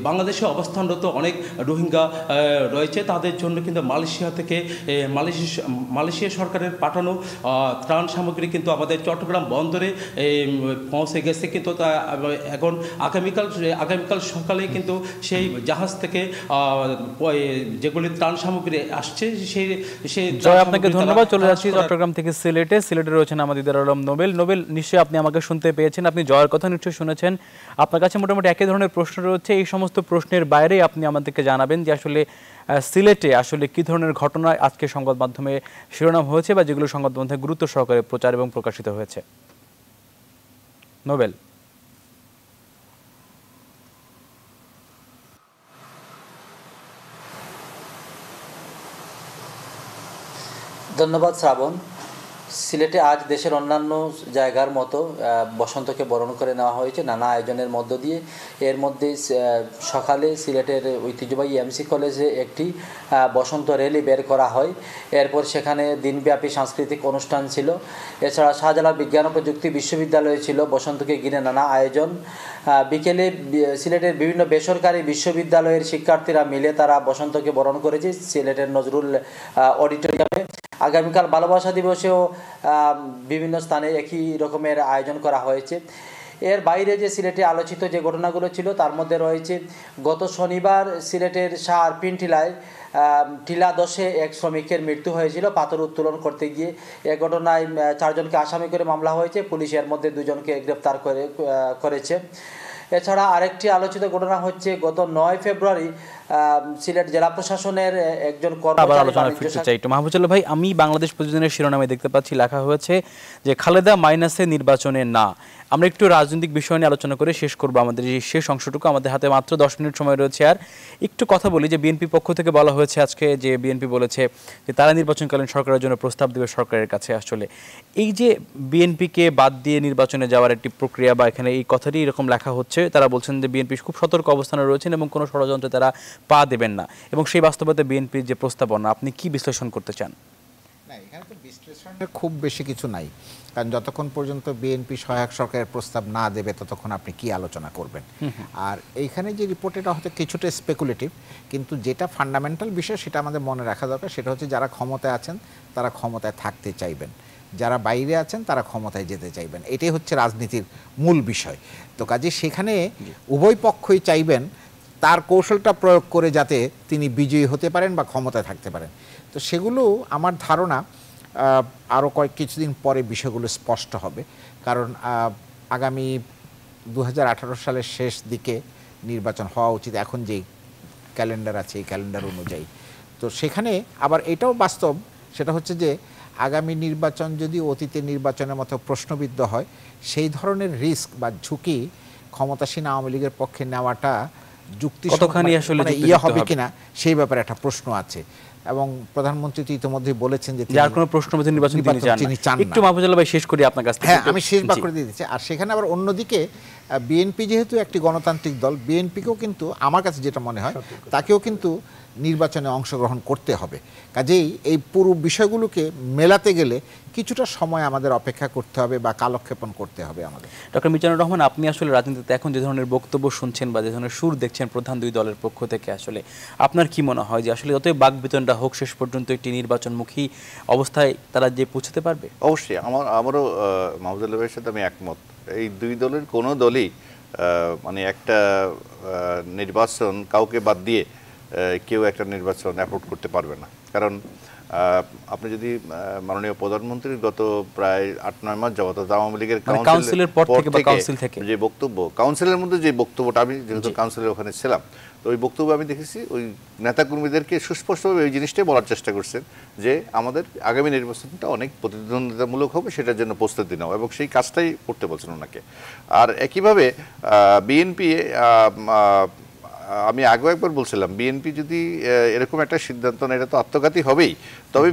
বাংলাদেশে অবস্থানরত অনেক রোহিঙ্গা রয়েছে, তাদের জন্য কিন্তু মালয়েশিয়া সরকারের পাঠানো ত্রাণ সামগ্রী কিন্তু আমাদের চট্টগ্রাম বন্দরে পৌঁছে গেছে। কিন্তু এখন আগামীকাল সকালে কিন্তু সেই জাহাজ থেকে যেগুলি ত্রাণ সামগ্রী আসছে সেই জয়, আপনাকে ধন্যবাদ। চলে যাচ্ছি চট্টগ্রাম থেকে সিলেটে রয়েছেন আমাদের আলম নোবেল। নিশ্চয়ই আপনি আমাকে শুনতে পেয়েছেন, আপনি জয়ের কথা নিশ্চয়ই শুনেছেন। আপনার কাছে মোটামুটি একই ধরনের প্রশ্ন রয়েছে, এই সমস্ত প্রশ্নের বাইরে আপনি আমাদেরকে জানাবেন যে আসলে সিলেটে আসলে কী ধরনের ঘটনা আজকে সংবাদ মাধ্যমে শিরোনাম হয়েছে বা যেগুলো সংবাদ মাধ্যমে গুরুত্ব সহকারে প্রচার এবং প্রকাশিত হয়েছে। নোবেল। ধন্যবাদ শ্রাবণ। সিলেটে আজ দেশের অন্যান্য জায়গার মতো বসন্তকে বরণ করে নেওয়া হয়েছে নানা আয়োজনের মধ্য দিয়ে। এর মধ্যে সকালে সিলেটের ঐতিহ্যবাহী এমসি কলেজে একটি বসন্ত র্যালি বের করা হয়। এরপর সেখানে দিনব্যাপী সাংস্কৃতিক অনুষ্ঠান ছিল। এছাড়া শাহজালাল বিজ্ঞান ও প্রযুক্তি বিশ্ববিদ্যালয়ে ছিল বসন্তকে ঘিরে নানা আয়োজন। বিকেলে সিলেটের বিভিন্ন বেসরকারি বিশ্ববিদ্যালয়ের শিক্ষার্থীরা মিলে তারা বসন্তকে বরণ করেছে সিলেটের নজরুল অডিটোরিয়ামে। আগামীকাল ভালোবাসা দিবসেও বিভিন্ন স্থানে একই রকমের আয়োজন করা হয়েছে। এর বাইরে যে সিলেটে আলোচিত যে ঘটনাগুলো ছিল তার মধ্যে রয়েছে গত শনিবার সিলেটের শাহরপিন টিলায় টিলা 10-এ এক শ্রমিকের মৃত্যু হয়েছিল পাথর উত্তোলন করতে গিয়ে। এ ঘটনায় 4 জনকে আসামি করে মামলা হয়েছে, পুলিশ এর মধ্যে 2 জনকে গ্রেফতার করেছে। এছাড়া আরেকটি আলোচিত ঘটনা হচ্ছে গত 9 ফেব্রুয়ারি সিলেট জেলা প্রশাসনের একজন মাহবুবুল্লাহ ভাই, আমি বাংলাদেশ প্রতিদিনের শিরোনামে দেখতে পাচ্ছি লেখা হয়েছে যে খালেদা মাইনাসে নির্বাচনে না। আমরা একটু রাজনৈতিক বিষয় নিয়ে আলোচনা করে শেষ করবো আমাদের এই শেষ অংশটুকু। আমাদের হাতে মাত্র 10 মিনিট সময় রয়েছে। আর একটু কথা বলি যে বিএনপি পক্ষ থেকে বলা হয়েছে আজকে যে বিএনপি বলেছে যে তারা নির্বাচনকালীন সরকারের জন্য প্রস্তাব দেবে সরকারের কাছে। আসলে এই যে বিএনপিকে বাদ দিয়ে নির্বাচনে যাওয়ার একটি প্রক্রিয়া বা এখানে এই কথাটি এরকম লেখা হচ্ছে, তারা বলছেন যে বিএনপি খুব সতর্ক অবস্থানে রয়েছেন এবং কোনো ষড়যন্ত্রে তারা পা দেবেন না, এবং সেই বাস্তবতা বিএনপির যে প্রস্তাবনা আপনি কি বিশ্লেষণ করতে চান? না, এখানে তো বিশ্লেষণের খুব বেশি কিছু নাই, কারণ যতক্ষণ পর্যন্ত বিএনপি সহায়ক সরকারের প্রস্তাব না দেবে ততক্ষণ আপনি কি আলোচনা করবেন। আর এইখানে যে রিপোর্ট এটা হয়তো কিছুটা স্পেকুলেটিভ, কিন্তু যেটা ফান্ডামেন্টাল বিষয় সেটা আমাদের মনে রাখা দরকার, সেটা হচ্ছে যারা ক্ষমতায় আছেন তারা ক্ষমতায় থাকতে চাইবেন, যারা বাইরে আছেন তারা ক্ষমতায় যেতে চাইবেন। এটাই হচ্ছে রাজনীতির মূল বিষয়। তো কাজে সেখানে উভয় পক্ষই চাইবেন তার কৌশলটা প্রয়োগ করে যাতে তিনি বিজয়ী হতে পারেন বা ক্ষমতায় থাকতে পারেন। তো সেগুলো আমার ধারণা আরও কিছুদিন পরে বিষয়গুলো স্পষ্ট হবে, কারণ আগামী 2018 সালের শেষ দিকে নির্বাচন হওয়া উচিত এখন যেই ক্যালেন্ডার আছে এই ক্যালেন্ডার অনুযায়ী। তো সেখানে আবার এটাও বাস্তব, সেটা হচ্ছে যে আগামী নির্বাচন যদি অতীতের নির্বাচনের মতো প্রশ্নবিদ্ধ হয়, সেই ধরনের রিস্ক বা ঝুঁকি ক্ষমতাসীন আওয়ামী লীগের পক্ষে নেওয়াটা যুক্তিসঙ্গত হবে কিনা সেই ব্যাপারে একটা প্রশ্ন আছে। এবং প্রধানমন্ত্রী তো ইতিমধ্যেই বলেছেন যে যার কোনো প্রশ্নবিদ্ধ নির্বাচন তিনি চান না। একটু মাহবুবুল্লাহ ভাই শেষ করি আপনার কাছ থেকে। হ্যাঁ, আমি শেষ বাক্য দিয়ে দিচ্ছি। আর সেখানে আবার অন্যদিকে বিএনপি যেহেতু একটি গণতান্ত্রিক দল, বিএনপিকেও কিন্তু আমার কাছে যেটা মনে হয় তাকেও কিন্তু নির্বাচনে অংশগ্রহণ করতে হবে। কাজেই এই পুরো বিষয়গুলোকে মেলাতে গেলে কিছুটা সময় আমাদের অপেক্ষা করতে হবে বা কালক্ষেপণ করতে হবে আমাদের। ডক্টর মিজানুর রহমান, আপনি আসলে রাজনীতিতে এখন যে ধরনের বক্তব্য শুনছেন বা যে ধরনের সুর দেখছেন প্রধান দুই দলের পক্ষ থেকে, আসলে আপনার কি মনে হয় যে আসলে যতই বাকবিতণ্ডা হোক শেষ পর্যন্ত একটি নির্বাচনমুখী অবস্থায় তারা যে পৌঁছতে পারবে? অবশ্যই আমারও মাহমুদুল্লাহ ভাইয়ের সাথে আমি একমত। এই দুই দলের কোনো দলই মানে একটা নির্বাচন কাউকে বাদ দিয়ে কেউ একটা নির্বাচন অ্যাফোর্ড করতে পারবে না। কারণ আপনি যদি মাননীয় প্রধানমন্ত্রীর গত প্রায় 8-9 মাস যাবত আওয়ামী লীগের কাউন্সিলের পর থেকে যে বক্তব্য, কাউন্সিলের মধ্যে যে বক্তব্যটা, আমি যেহেতু কাউন্সিলের ওখানে ছিলাম, তো ওই বক্তব্য আমি দেখেছি ওই নেতাকর্মীদেরকে সুস্পষ্টভাবে ওই জিনিসটাই বলার চেষ্টা করছেন যে আমাদের আগামী নির্বাচনটা অনেক প্রতিদ্বন্দ্বিতামূলক হবে, সেটার জন্য প্রস্তুতি নাও, এবং সেই কাজটাই করতে বলছেন ওনাকে। আর একইভাবে বিএনপি, আমি আগেও একবার বলছিলাম, বিএনপি যদি এরকম একটা সিদ্ধান্ত নেয় এটা তো আত্মঘাতী হবেই, তবে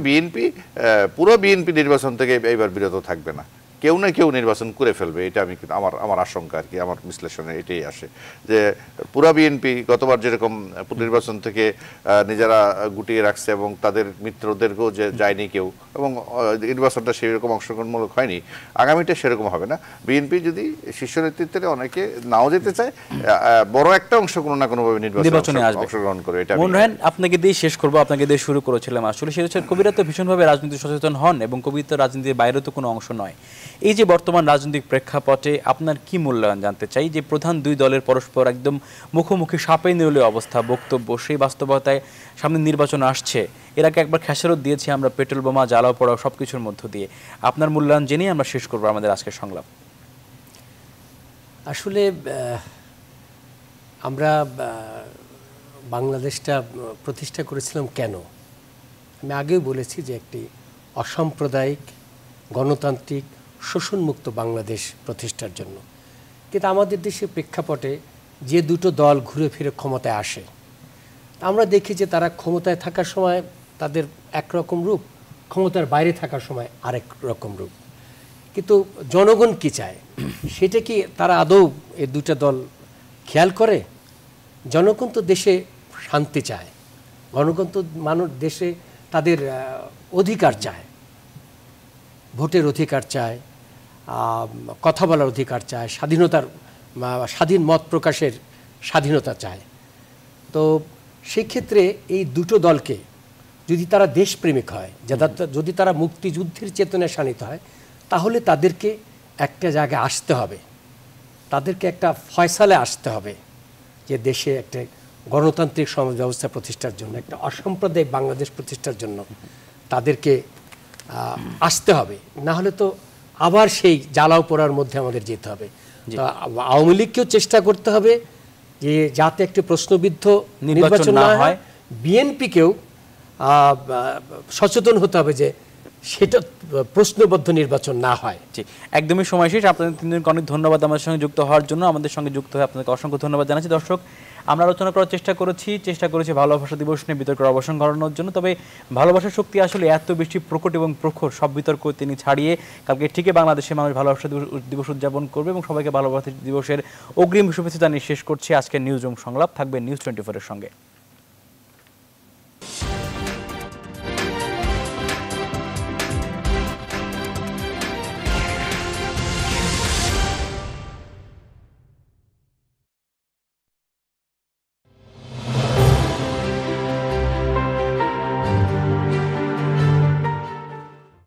পুরো বিএনপি নির্বাচন থেকে এবার বিরত থাকবে না, কেউ না কেউ নির্বাচন করে ফেলবে। এটা আমার আশঙ্কা আর কি, আমার বিশ্লেষণে এটাই আসে যে পুরা বিএনপি গতবার যেরকম নির্বাচন থেকে নিজেরা গুটিয়ে রাখছে এবং তাদের মিত্রদেরকেও যে যায়নি কেউ, এবং নির্বাচনটা সেই রকম অংশগ্রহণমূলক হয়নি, আগামীটা সেরকম হবে না। বিএনপি যদি শীর্ষ নেতৃত্বের অনেকে নাও যেতে চায়, বড় একটা অংশ কোনো না কোনোভাবে নির্বাচনে অংশগ্রহণ করে। এটা আপনাকে দিয়ে শেষ করবো, আপনাকে দিয়ে শুরু করেছিলাম। আসলে সেটা হচ্ছে কবিরা তো ভীষণভাবে রাজনীতি সচেতন হন এবং কবি তো রাজনীতির বাইরে তো কোনো অংশ নয়। এই যে বর্তমান রাজনৈতিক প্রেক্ষাপটে আপনার কি মূল্যায়ন জানতে চাই, যে প্রধান দুই দলের পরস্পর একদম মুখোমুখি সাপে নেউলে অবস্থা, বক্তব্য, সেই বাস্তবতায় সামনে নির্বাচন আসছে, এর আগে একবার খেসারত দিয়েছি আমরা পেট্রোল বোমা, জ্বালাও পোড়াও সবকিছুর মধ্য দিয়ে। আপনার মূল্যায়ন জেনেই আমরা শেষ করবো আমাদের আজকের সংলাপ। আসলে আমরা বাংলাদেশটা প্রতিষ্ঠা করেছিলাম কেন? আমি আগেও বলেছি যে একটি অসাম্প্রদায়িক গণতান্ত্রিক শোষণমুক্ত বাংলাদেশ প্রতিষ্ঠার জন্য। কিন্তু আমাদের দেশের প্রেক্ষাপটে যে দুটো দল ঘুরে ফিরে ক্ষমতায় আসে, আমরা দেখি যে তারা ক্ষমতায় থাকার সময় তাদের একরকম রূপ, ক্ষমতার বাইরে থাকার সময় আরেক রকম রূপ। কিন্তু জনগণ কি চায় সেটা কি তারা আদৌ এই দুটো দল খেয়াল করে? জনগণ তো দেশে শান্তি চায়, জনগণ তো দেশে তাদের অধিকার চায়, ভোটের অধিকার চায়, কথা বলার অধিকার চায়, স্বাধীন মত প্রকাশের স্বাধীনতা চায়। তো সেক্ষেত্রে এই দুটো দলকে যদি তারা দেশপ্রেমিক হয়, যদি তারা মুক্তিযুদ্ধের চেতনায় শানিত হয়, তাহলে তাদেরকে একটা জায়গায় আসতে হবে, তাদেরকে একটা ফয়সালে আসতে হবে যে দেশে একটা গণতান্ত্রিক সমাজ ব্যবস্থা প্রতিষ্ঠার জন্য, একটা অসাম্প্রদায়িক বাংলাদেশ প্রতিষ্ঠার জন্য তাদেরকে আসতে হবে। না হলে তো আবার সেই জ্বালাও পোড়ার মধ্যে আমাদের যেতে হবে। আওয়ামী লীগকেও চেষ্টা করতে হবে যে যাতে একটি প্রশ্নবিদ্ধ নির্বাচন না হয়, বিএনপিকেও সচেতন হতে হবে যে সেটা প্রশ্নবদ্ধ নির্বাচন না হয়। একদমই সময় শেষ। আপনাদের তিনজনকে অনেক ধন্যবাদ আমাদের সঙ্গে যুক্ত হওয়ার জন্য। আমাদের সঙ্গে যুক্ত হয়ে আপনাদেরকে অসংখ্য ধন্যবাদ জানাচ্ছি। দর্শক, আমরা আলোচনা করার চেষ্টা করেছি ভালোবাসা দিবস নিয়ে বিতর্কের অবসান ঘটানোর জন্য। তবে ভালোবাসার শক্তি আসলে এত বেশি প্রকট এবং প্রখর, সব বিতর্ক তিনি ছাড়িয়ে কালকে ঠিকই বাংলাদেশের মানুষ ভালোবাসা দিবস উদযাপন করবে এবং সবাইকে ভালোবাসা দিবসের অগ্রিম শুভেচ্ছা জানিয়ে শেষ করছি আজকের নিউজ রুম সংলাপ। থাকবে নিউজ 24 এর সঙ্গে।